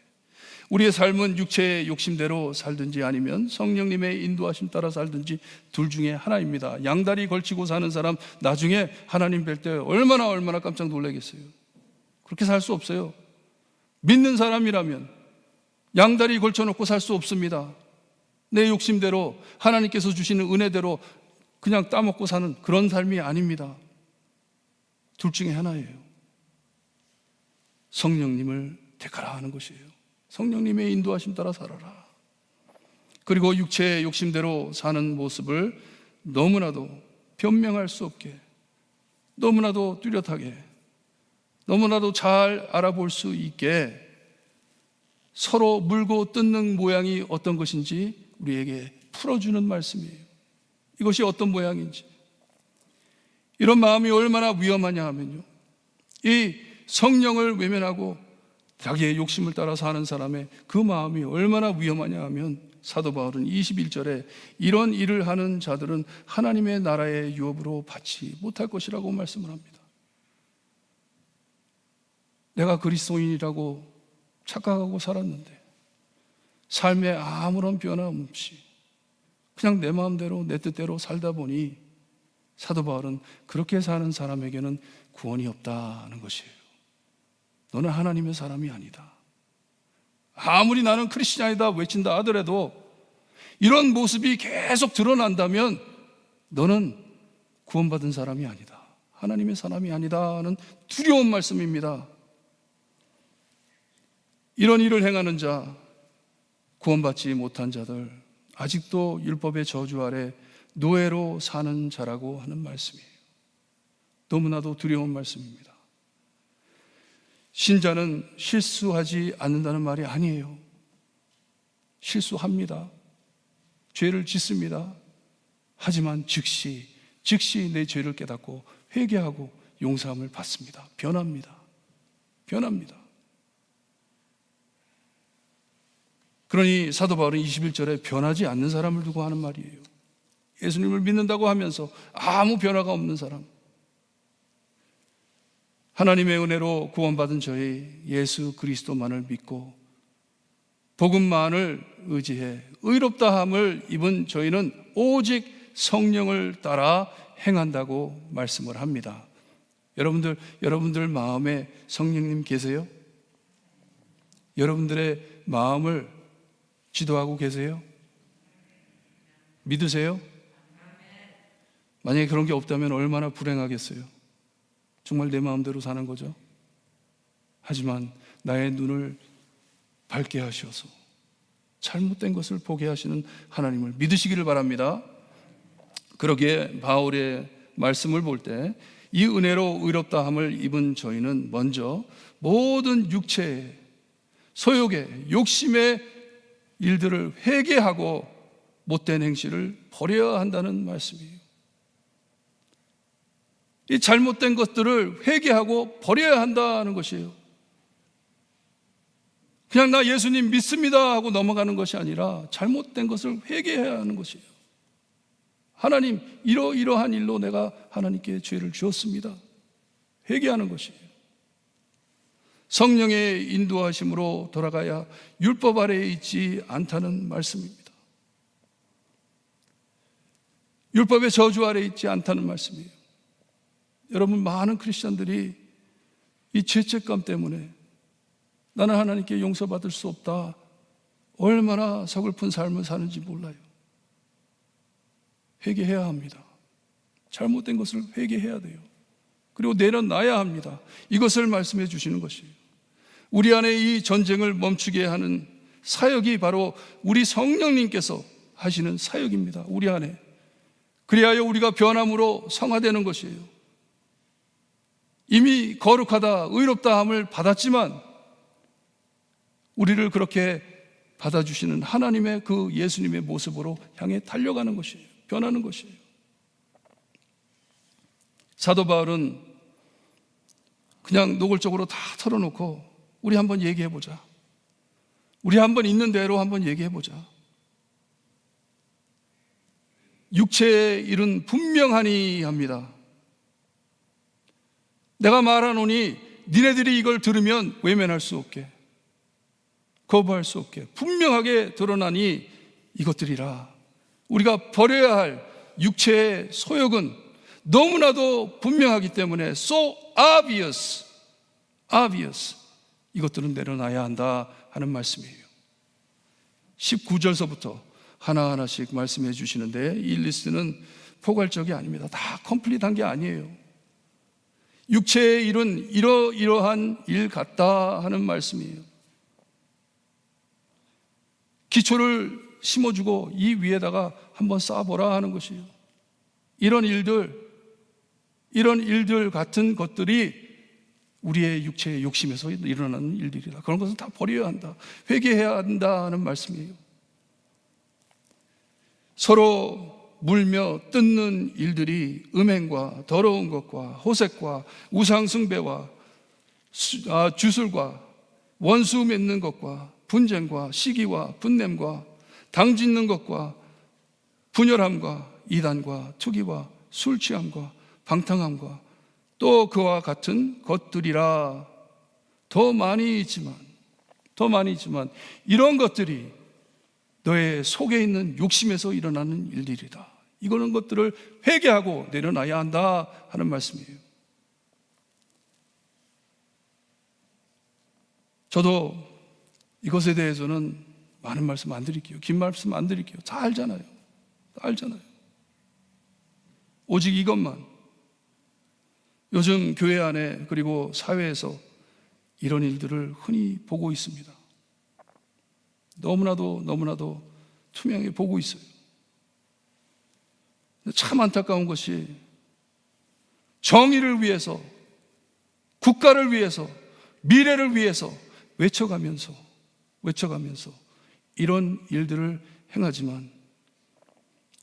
우리의 삶은 육체의 욕심대로 살든지 아니면 성령님의 인도하심 따라 살든지 둘 중에 하나입니다. 양다리 걸치고 사는 사람 나중에 하나님 뵐 때 얼마나 깜짝 놀라겠어요. 그렇게 살 수 없어요. 믿는 사람이라면 양다리 걸쳐놓고 살 수 없습니다. 내 욕심대로 하나님께서 주시는 은혜대로 그냥 따먹고 사는 그런 삶이 아닙니다. 둘 중에 하나예요. 성령님을 택하라 하는 것이에요. 성령님의 인도하심 따라 살아라. 그리고 육체의 욕심대로 사는 모습을 너무나도 변명할 수 없게, 너무나도 뚜렷하게, 너무나도 잘 알아볼 수 있게 서로 물고 뜯는 모양이 어떤 것인지 우리에게 풀어주는 말씀이에요. 이것이 어떤 모양인지. 이런 마음이 얼마나 위험하냐 하면요, 이 성령을 외면하고 자기의 욕심을 따라 사는 사람의 그 마음이 얼마나 위험하냐 하면, 사도 바울은 21절에 이런 일을 하는 자들은 하나님의 나라의 유업으로 받지 못할 것이라고 말씀을 합니다. 내가 그리스도인이라고 착각하고 살았는데 삶에 아무런 변함 없이 그냥 내 마음대로 내 뜻대로 살다 보니 사도 바울은 그렇게 사는 사람에게는 구원이 없다는 것이에요. 너는 하나님의 사람이 아니다. 아무리 나는 크리스찬이다 외친다 하더라도 이런 모습이 계속 드러난다면 너는 구원받은 사람이 아니다. 하나님의 사람이 아니다 하는 두려운 말씀입니다. 이런 일을 행하는 자, 구원받지 못한 자들, 아직도 율법의 저주 아래 노예로 사는 자라고 하는 말씀이에요. 너무나도 두려운 말씀입니다. 신자는 실수하지 않는다는 말이 아니에요. 실수합니다. 죄를 짓습니다. 하지만 즉시 내 죄를 깨닫고 회개하고 용서함을 받습니다. 변합니다. 그러니 사도 바울은 21절에 변하지 않는 사람을 두고 하는 말이에요. 예수님을 믿는다고 하면서 아무 변화가 없는 사람, 하나님의 은혜로 구원받은 저희 예수 그리스도만을 믿고 복음만을 의지해 의롭다함을 입은 저희는 오직 성령을 따라 행한다고 말씀을 합니다. 여러분들 마음에 성령님 계세요? 여러분들의 마음을 지도하고 계세요? 믿으세요? 만약에 그런 게 없다면 얼마나 불행하겠어요. 정말 내 마음대로 사는 거죠. 하지만 나의 눈을 밝게 하셔서 잘못된 것을 보게 하시는 하나님을 믿으시기를 바랍니다. 그러기에 바울의 말씀을 볼 때 이 은혜로 의롭다함을 입은 저희는 먼저 모든 육체의 소욕의 욕심의 일들을 회개하고 못된 행실을 버려야 한다는 말씀이에요. 이 잘못된 것들을 회개하고 버려야 한다는 것이에요. 그냥 나 예수님 믿습니다 하고 넘어가는 것이 아니라 잘못된 것을 회개해야 하는 것이에요. 하나님, 이러한 일로 내가 하나님께 죄를 지었습니다. 회개하는 것이에요. 성령의 인도하심으로 돌아가야 율법 아래에 있지 않다는 말씀입니다. 율법의 저주 아래에 있지 않다는 말씀이에요. 여러분, 많은 크리스천들이 이 죄책감 때문에 나는 하나님께 용서받을 수 없다, 얼마나 서글픈 삶을 사는지 몰라요. 회개해야 합니다. 잘못된 것을 회개해야 돼요. 그리고 내려놔야 합니다. 이것을 말씀해 주시는 것이에요. 우리 안에 이 전쟁을 멈추게 하는 사역이 바로 우리 성령님께서 하시는 사역입니다. 우리 안에. 그리하여 우리가 변함으로 성화되는 것이에요. 이미 거룩하다, 의롭다함을 받았지만 우리를 그렇게 받아주시는 하나님의 그 예수님의 모습으로 향해 달려가는 것이에요. 변하는 것이에요. 사도 바울은 그냥 노골적으로 다 털어놓고 우리 한번 얘기해보자. 우리 한번 있는 대로 한번 얘기해보자. 육체의 일은 분명하니 합니다. 내가 말하노니 니네들이 이걸 들으면 외면할 수 없게. 거부할 수 없게 분명하게 드러나니 이것들이라. 우리가 버려야 할 육체의 소욕은 너무나도 분명하기 때문에 so obvious 이것들은 내려놔야 한다 하는 말씀이에요. 19절서부터 하나하나씩 말씀해 주시는데 이 리스트는 포괄적이 아닙니다. 다 컴플릿한 게 아니에요. 육체의 일은 이러이러한 일 같다 하는 말씀이에요. 기초를 심어주고 이 위에다가 한번 쌓아보라 하는 것이에요. 이런 일들 같은 것들이 우리의 육체의 욕심에서 일어나는 일들이다. 그런 것은 다 버려야 한다. 회개해야 한다 하는 말씀이에요. 서로 물며 뜯는 일들이 음행과 더러운 것과 호색과 우상숭배와 주술과 원수 맺는 것과 분쟁과 시기와 분냄과 당짓는 것과 분열함과 이단과 투기와 술취함과 방탕함과 또 그와 같은 것들이라. 더 많이 있지만 이런 것들이 너의 속에 있는 욕심에서 일어나는 일들이다. 이거는 것들을 회개하고 내려놔야 한다 하는 말씀이에요. 저도 이것에 대해서는 많은 말씀 안 드릴게요. 긴 말씀 안 드릴게요. 다 알잖아요. 오직 이것만, 요즘 교회 안에 그리고 사회에서 이런 일들을 흔히 보고 있습니다. 너무나도 투명하게 보고 있어요. 참 안타까운 것이 정의를 위해서, 국가를 위해서, 미래를 위해서 외쳐가면서 이런 일들을 행하지만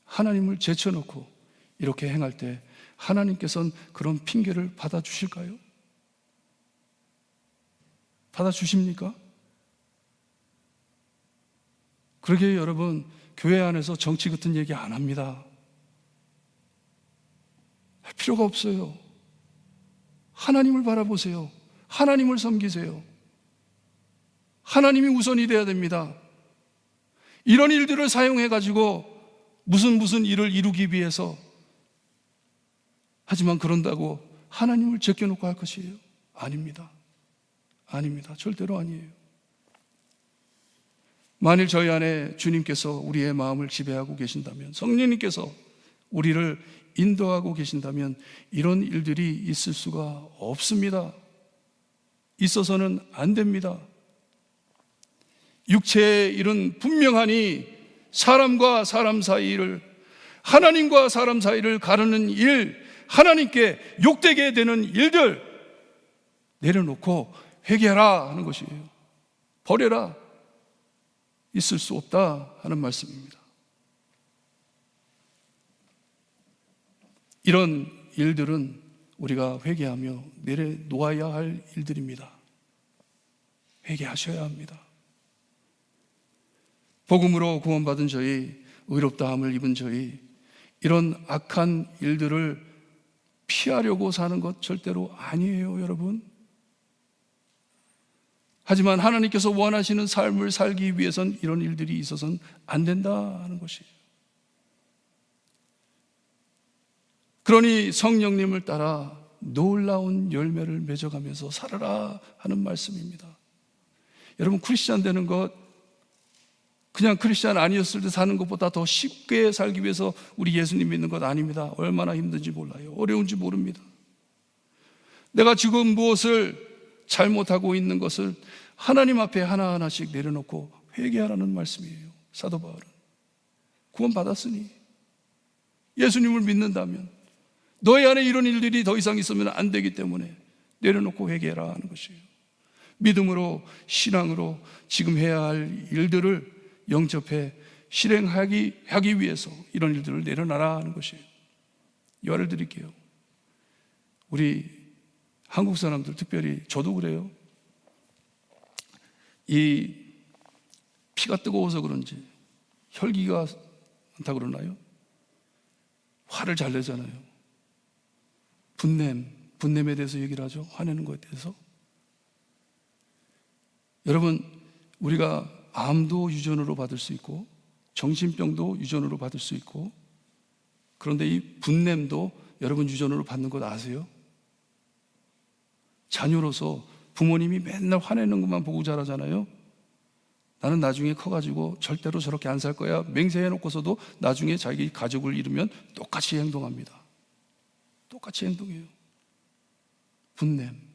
하나님을 제쳐놓고 이렇게 행할 때 하나님께서는 그런 핑계를 받아주실까요? 받아주십니까? 그러게 여러분, 교회 안에서 정치 같은 얘기 안 합니다. 할 필요가 없어요. 하나님을 바라보세요. 하나님을 섬기세요. 하나님이 우선이 돼야 됩니다. 이런 일들을 사용해가지고 무슨 일을 이루기 위해서 하지만 그런다고 하나님을 제껴놓고 할 것이에요? 아닙니다. 절대로 아니에요. 만일 저희 안에 주님께서 우리의 마음을 지배하고 계신다면, 성령님께서 우리를 인도하고 계신다면 이런 일들이 있을 수가 없습니다. 있어서는 안 됩니다. 육체의 일은 분명하니 사람과 사람 사이를, 하나님과 사람 사이를 가르는 일, 하나님께 욕되게 되는 일들 내려놓고 회개하라 하는 것이에요. 버려라. 있을 수 없다 하는 말씀입니다. 이런 일들은 우리가 회개하며 내려놓아야 할 일들입니다. 회개하셔야 합니다. 복음으로 구원받은 저희, 의롭다함을 입은 저희, 이런 악한 일들을 피하려고 사는 것 절대로 아니에요, 여러분. 하지만 하나님께서 원하시는 삶을 살기 위해선 이런 일들이 있어서는 안 된다 하는 것이에요. 그러니 성령님을 따라 놀라운 열매를 맺어가면서 살아라 하는 말씀입니다. 여러분, 크리스찬 되는 것, 그냥 크리스찬 아니었을 때 사는 것보다 더 쉽게 살기 위해서 우리 예수님 믿는 것 아닙니다. 얼마나 힘든지 몰라요. 어려운지 모릅니다. 내가 지금 무엇을 잘못하고 있는 것을 하나님 앞에 하나하나씩 내려놓고 회개하라는 말씀이에요. 사도 바울은 구원받았으니, 예수님을 믿는다면 너희 안에 이런 일들이 더 이상 있으면 안 되기 때문에 내려놓고 회개해라 하는 것이에요. 믿음으로, 신앙으로 지금 해야 할 일들을 영접해 실행하기 위해서 이런 일들을 내려놔라 하는 것이에요. 예를 드릴게요. 우리 한국 사람들, 특별히 저도 그래요. 이 피가 뜨거워서 그런지 혈기가 많다고 그러나요? 화를 잘 내잖아요. 분냄에 대해서 얘기를 하죠. 화내는 것에 대해서. 여러분, 우리가 암도 유전으로 받을 수 있고 정신병도 유전으로 받을 수 있고, 그런데 이 분냄도 여러분 유전으로 받는 것 아세요? 자녀로서 부모님이 맨날 화내는 것만 보고 자라잖아요. 나는 나중에 커가지고 절대로 저렇게 안 살 거야 맹세해놓고서도 나중에 자기 가족을 이루면 똑같이 행동합니다. 똑같이 행동해요. 분냄.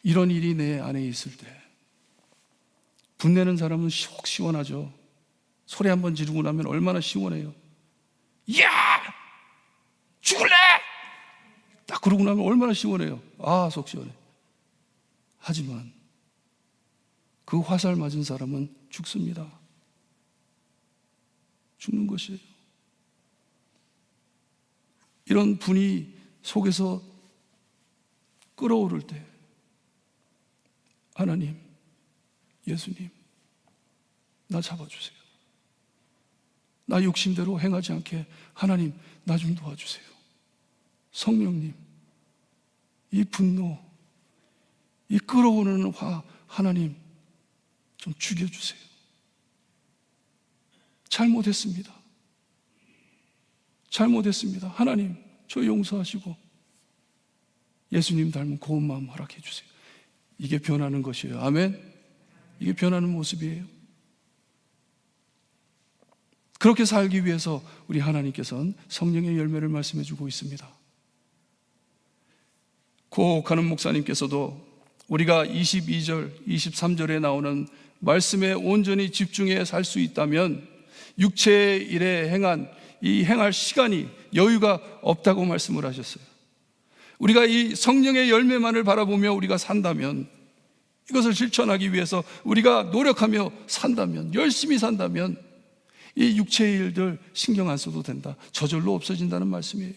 이런 일이 내 안에 있을 때 분내는 사람은 속 시원하죠. 소리 한번 지르고 나면 얼마나 시원해요. 야! 죽을래! 딱 그러고 나면 얼마나 시원해요. 아, 속 시원해. 하지만 그 화살 맞은 사람은 죽습니다. 죽는 것이에요. 이런 분이 속에서 끓어오를 때 하나님, 예수님, 나 잡아주세요. 나 욕심대로 행하지 않게 하나님, 나 좀 도와주세요. 성령님, 이 분노, 이 끓어오르는 화, 하나님 좀 죽여주세요. 잘못했습니다. 잘못했습니다. 하나님, 저 용서하시고 예수님 닮은 고운 마음 허락해 주세요. 이게 변하는 것이에요. 아멘. 이게 변하는 모습이에요. 그렇게 살기 위해서 우리 하나님께서는 성령의 열매를 말씀해 주고 있습니다. 고옥하는 목사님께서도 우리가 22절, 23절에 나오는 말씀에 온전히 집중해 살 수 있다면 육체의 일에 행할 시간이 여유가 없다고 말씀을 하셨어요. 우리가 이 성령의 열매만을 바라보며 우리가 산다면, 이것을 실천하기 위해서 우리가 노력하며 산다면, 열심히 산다면 이 육체의 일들 신경 안 써도 된다. 저절로 없어진다는 말씀이에요.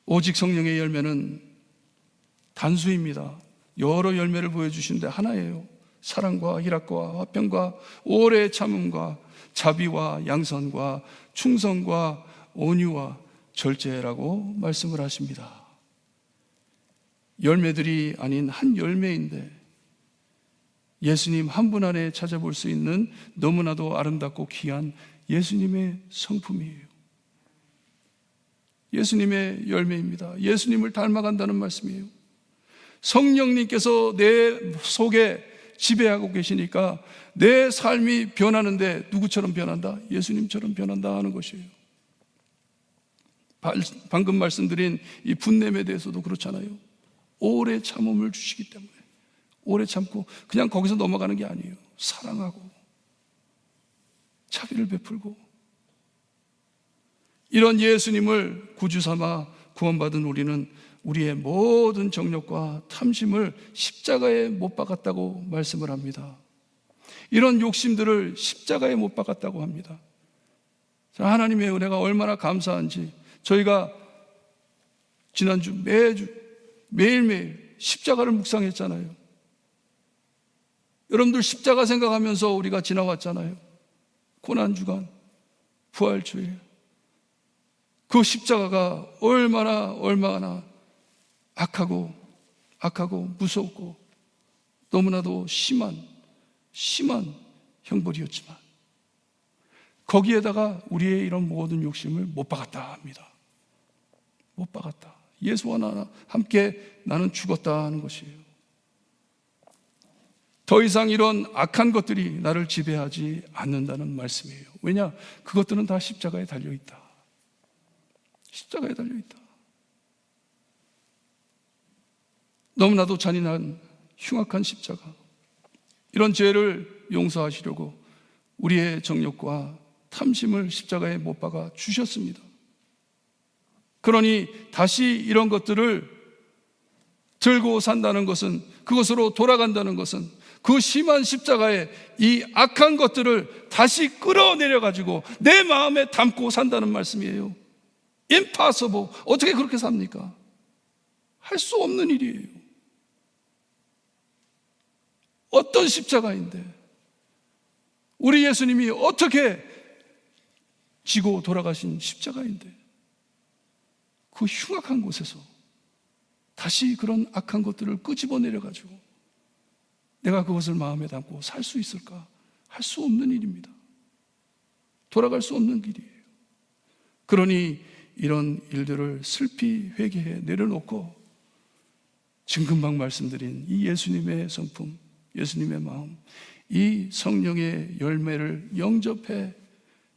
오직 성령의 열매는 단수입니다. 여러 열매를 보여주시는데 하나예요. 사랑과 희락과 화평과 오래 참음과 자비와 양선과 충성과 온유와 절제라고 말씀을 하십니다. 열매들이 아닌 한 열매인데 예수님 한 분 안에 찾아볼 수 있는 너무나도 아름답고 귀한 예수님의 성품이에요. 예수님의 열매입니다. 예수님을 닮아간다는 말씀이에요. 성령님께서 내 속에 지배하고 계시니까 내 삶이 변하는데 누구처럼 변한다? 예수님처럼 변한다 하는 것이에요. 방금 말씀드린 이 분냄에 대해서도 그렇잖아요. 오래 참음을 주시기 때문에 오래 참고 그냥 거기서 넘어가는 게 아니에요. 사랑하고 자비를 베풀고, 이런 예수님을 구주 삼아 구원받은 우리는 우리의 모든 정욕과 탐심을 십자가에 못 박았다고 말씀을 합니다. 이런 욕심들을 십자가에 못 박았다고 합니다. 하나님의 은혜가 얼마나 감사한지, 저희가 지난주 매일매일 십자가를 묵상했잖아요. 여러분들 십자가 생각하면서 우리가 지나왔잖아요. 고난주간, 부활주일. 그 십자가가 얼마나 악하고 무섭고 너무나도 심한 형벌이었지만 거기에다가 우리의 이런 모든 욕심을 못 박았다 합니다. 못 박았다. 예수와 나 함께 나는 죽었다 하는 것이에요. 더 이상 이런 악한 것들이 나를 지배하지 않는다는 말씀이에요. 왜냐? 그것들은 다 십자가에 달려있다. 십자가에 달려있다. 너무나도 잔인한 흉악한 십자가, 이런 죄를 용서하시려고 우리의 정욕과 탐심을 십자가에 못 박아 주셨습니다. 그러니 다시 이런 것들을 들고 산다는 것은, 그것으로 돌아간다는 것은 그 심한 십자가에 이 악한 것들을 다시 끌어내려 가지고 내 마음에 담고 산다는 말씀이에요. Impossible. 어떻게 그렇게 삽니까? 할 수 없는 일이에요. 어떤 십자가인데, 우리 예수님이 어떻게 지고 돌아가신 십자가인데, 그 흉악한 곳에서 다시 그런 악한 것들을 끄집어내려가지고 내가 그것을 마음에 담고 살 수 있을까? 할 수 없는 일입니다. 돌아갈 수 없는 길이에요. 그러니 이런 일들을 슬피 회개해 내려놓고 지금 금방 말씀드린 이 예수님의 성품, 예수님의 마음, 이 성령의 열매를 영접해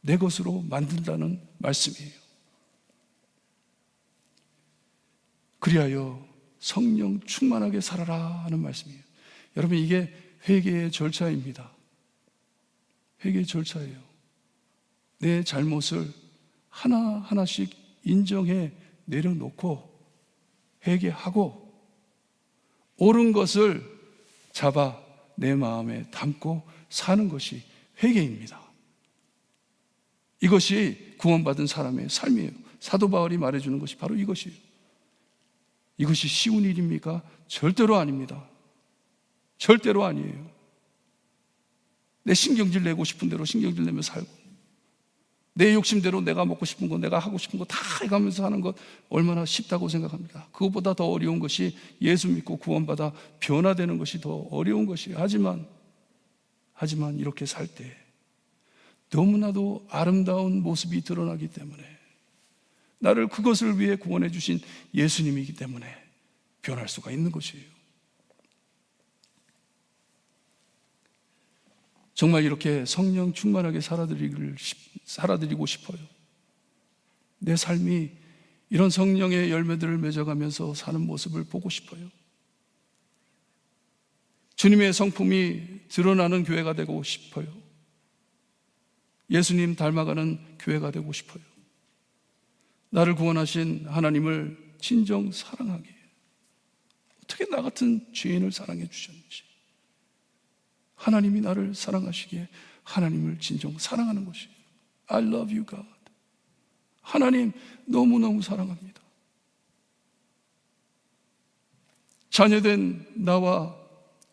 내 것으로 만든다는 말씀이에요. 그리하여 성령 충만하게 살아라 하는 말씀이에요. 여러분, 이게 회개의 절차입니다. 회개의 절차예요. 내 잘못을 하나하나씩 인정해 내려놓고 회개하고 옳은 것을 잡아 내 마음에 담고 사는 것이 회개입니다. 이것이 구원받은 사람의 삶이에요. 사도 바울이 말해주는 것이 바로 이것이에요. 이것이 쉬운 일입니까? 절대로 아닙니다. 절대로 아니에요. 내 신경질 내고 싶은 대로 신경질 내며 살고, 내 욕심대로 내가 먹고 싶은 거, 내가 하고 싶은 거 다 해가면서 하는 것 얼마나 쉽다고 생각합니다. 그것보다 더 어려운 것이 예수 믿고 구원받아 변화되는 것이 더 어려운 것이에요. 하지만 이렇게 살 때 너무나도 아름다운 모습이 드러나기 때문에, 나를 그것을 위해 구원해 주신 예수님이기 때문에 변할 수가 있는 것이에요. 정말 이렇게 성령 충만하게 살아드리고 싶어요. 내 삶이 이런 성령의 열매들을 맺어가면서 사는 모습을 보고 싶어요. 주님의 성품이 드러나는 교회가 되고 싶어요. 예수님 닮아가는 교회가 되고 싶어요. 나를 구원하신 하나님을 진정 사랑하게, 어떻게 나 같은 죄인을 사랑해 주셨는지, 하나님이 나를 사랑하시기에 하나님을 진정 사랑하는 것이에요. I love you, God. 하나님 너무너무 사랑합니다. 자녀된 나와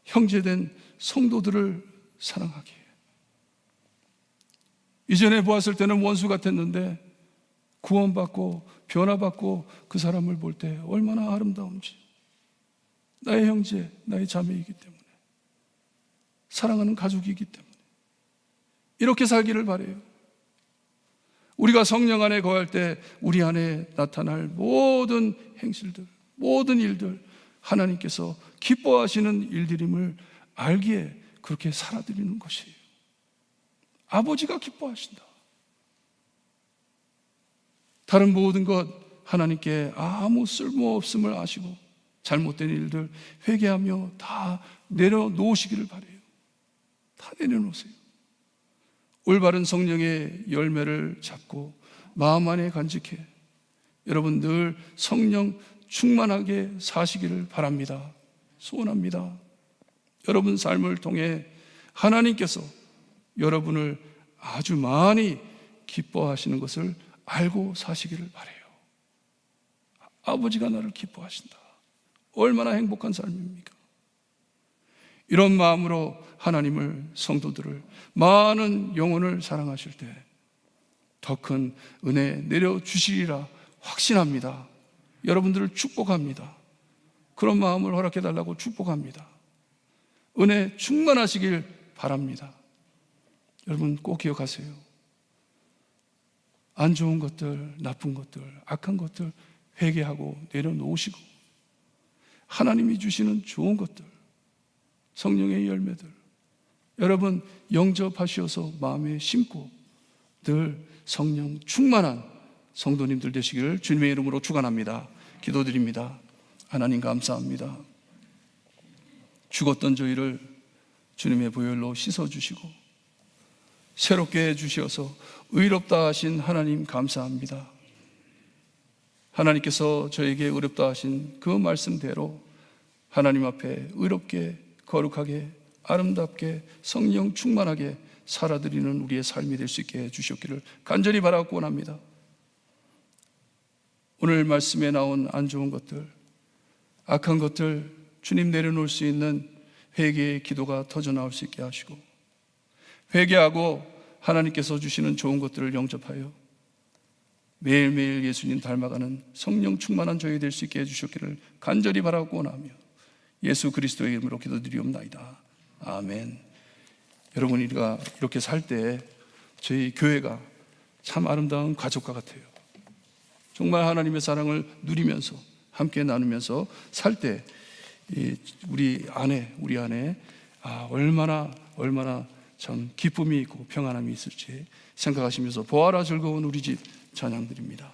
형제된 성도들을 사랑하기에, 이전에 보았을 때는 원수 같았는데 구원받고 변화받고 그 사람을 볼 때 얼마나 아름다운지, 나의 형제, 나의 자매이기 때문에, 사랑하는 가족이기 때문에 이렇게 살기를 바라요. 우리가 성령 안에 거할 때 우리 안에 나타날 모든 행실들, 모든 일들, 하나님께서 기뻐하시는 일들임을 알기에 그렇게 살아드리는 것이에요. 아버지가 기뻐하신다. 다른 모든 것 하나님께 아무 쓸모없음을 아시고 잘못된 일들 회개하며 다 내려놓으시기를 바라요. 다 내려놓으세요. 올바른 성령의 열매를 잡고 마음 안에 간직해 여러분 늘 성령 충만하게 사시기를 바랍니다. 소원합니다. 여러분 삶을 통해 하나님께서 여러분을 아주 많이 기뻐하시는 것을 알고 사시기를 바라요. 아버지가 나를 기뻐하신다. 얼마나 행복한 삶입니까? 이런 마음으로 하나님을, 성도들을, 많은 영혼을 사랑하실 때 더 큰 은혜 내려주시리라 확신합니다. 여러분들을 축복합니다. 그런 마음을 허락해달라고 축복합니다. 은혜 충만하시길 바랍니다. 여러분 꼭 기억하세요. 안 좋은 것들, 나쁜 것들, 악한 것들 회개하고 내려놓으시고 하나님이 주시는 좋은 것들, 성령의 열매들 여러분 영접하시어서 마음에 심고 늘 성령 충만한 성도님들 되시기를 주님의 이름으로 축원합니다. 기도드립니다. 하나님 감사합니다. 죽었던 저희를 주님의 보혈로 씻어주시고 새롭게 해주셔서 의롭다 하신 하나님 감사합니다. 하나님께서 저에게 의롭다 하신 그 말씀대로 하나님 앞에 의롭게 거룩하게 아름답게 성령 충만하게 살아드리는 우리의 삶이 될 수 있게 해주셨기를 간절히 바라고 원합니다. 오늘 말씀에 나온 안 좋은 것들, 악한 것들 주님 내려놓을 수 있는 회개의 기도가 터져나올 수 있게 하시고 회개하고 하나님께서 주시는 좋은 것들을 영접하여 매일매일 예수님 닮아가는 성령 충만한 저희 될 수 있게 해주셨기를 간절히 바라고 원하며 예수 그리스도의 이름으로 기도드리옵나이다. 아멘. 여러분, 우리가 이렇게 살 때 저희 교회가 참 아름다운 가족과 같아요. 정말 하나님의 사랑을 누리면서 함께 나누면서 살 때 우리 안에 얼마나 참 기쁨이 있고 평안함이 있을지 생각하시면서 보아라 즐거운 우리 집 찬양드립니다.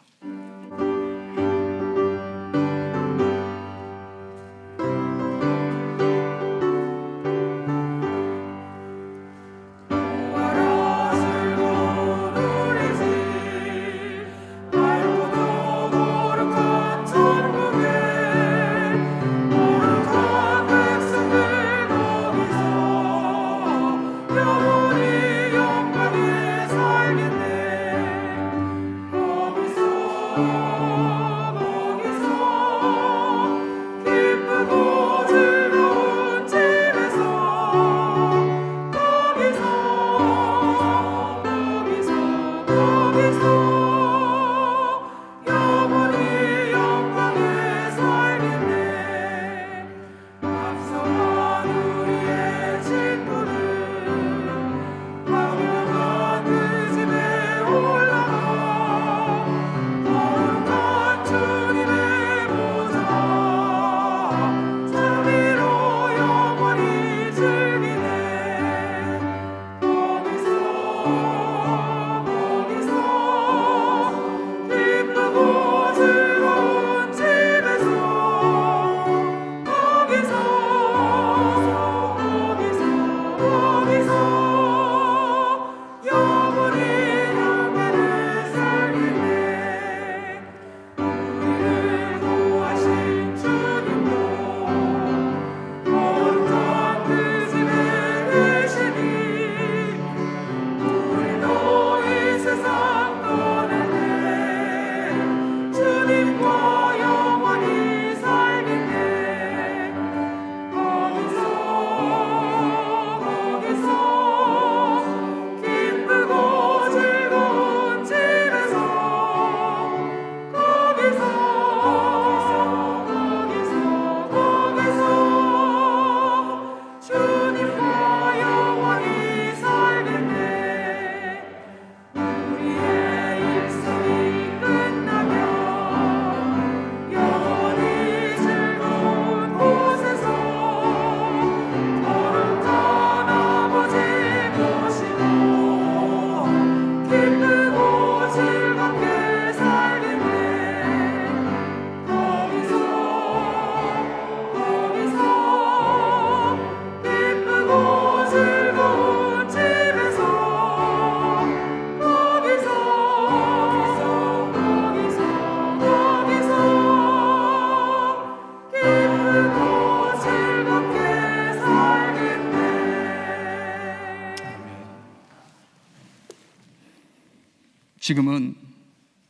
지금은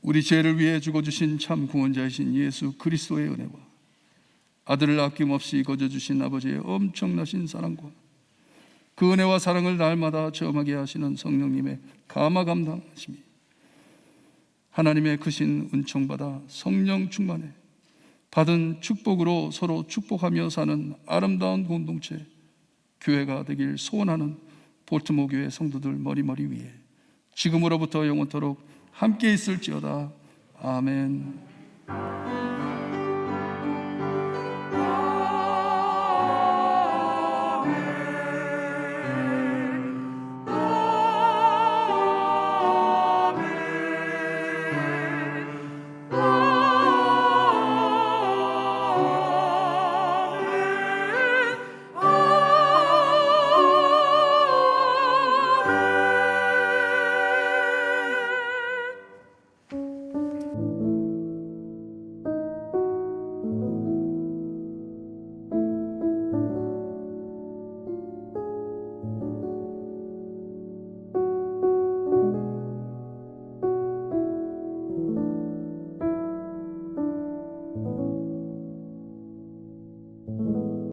우리 죄를 위해 죽어주신 참 구원자이신 예수 그리스도의 은혜와 아들을 아낌없이 거저주신 아버지의 엄청나신 사랑과 그 은혜와 사랑을 날마다 체험하게 하시는 성령님의 감화감당하심이 하나님의 크신 은총받아 성령 충만해 받은 축복으로 서로 축복하며 사는 아름다운 공동체 교회가 되길 소원하는 볼트모 교회 성도들 머리머리 위에 지금으로부터 영원토록 함께 있을지어다. 아멘.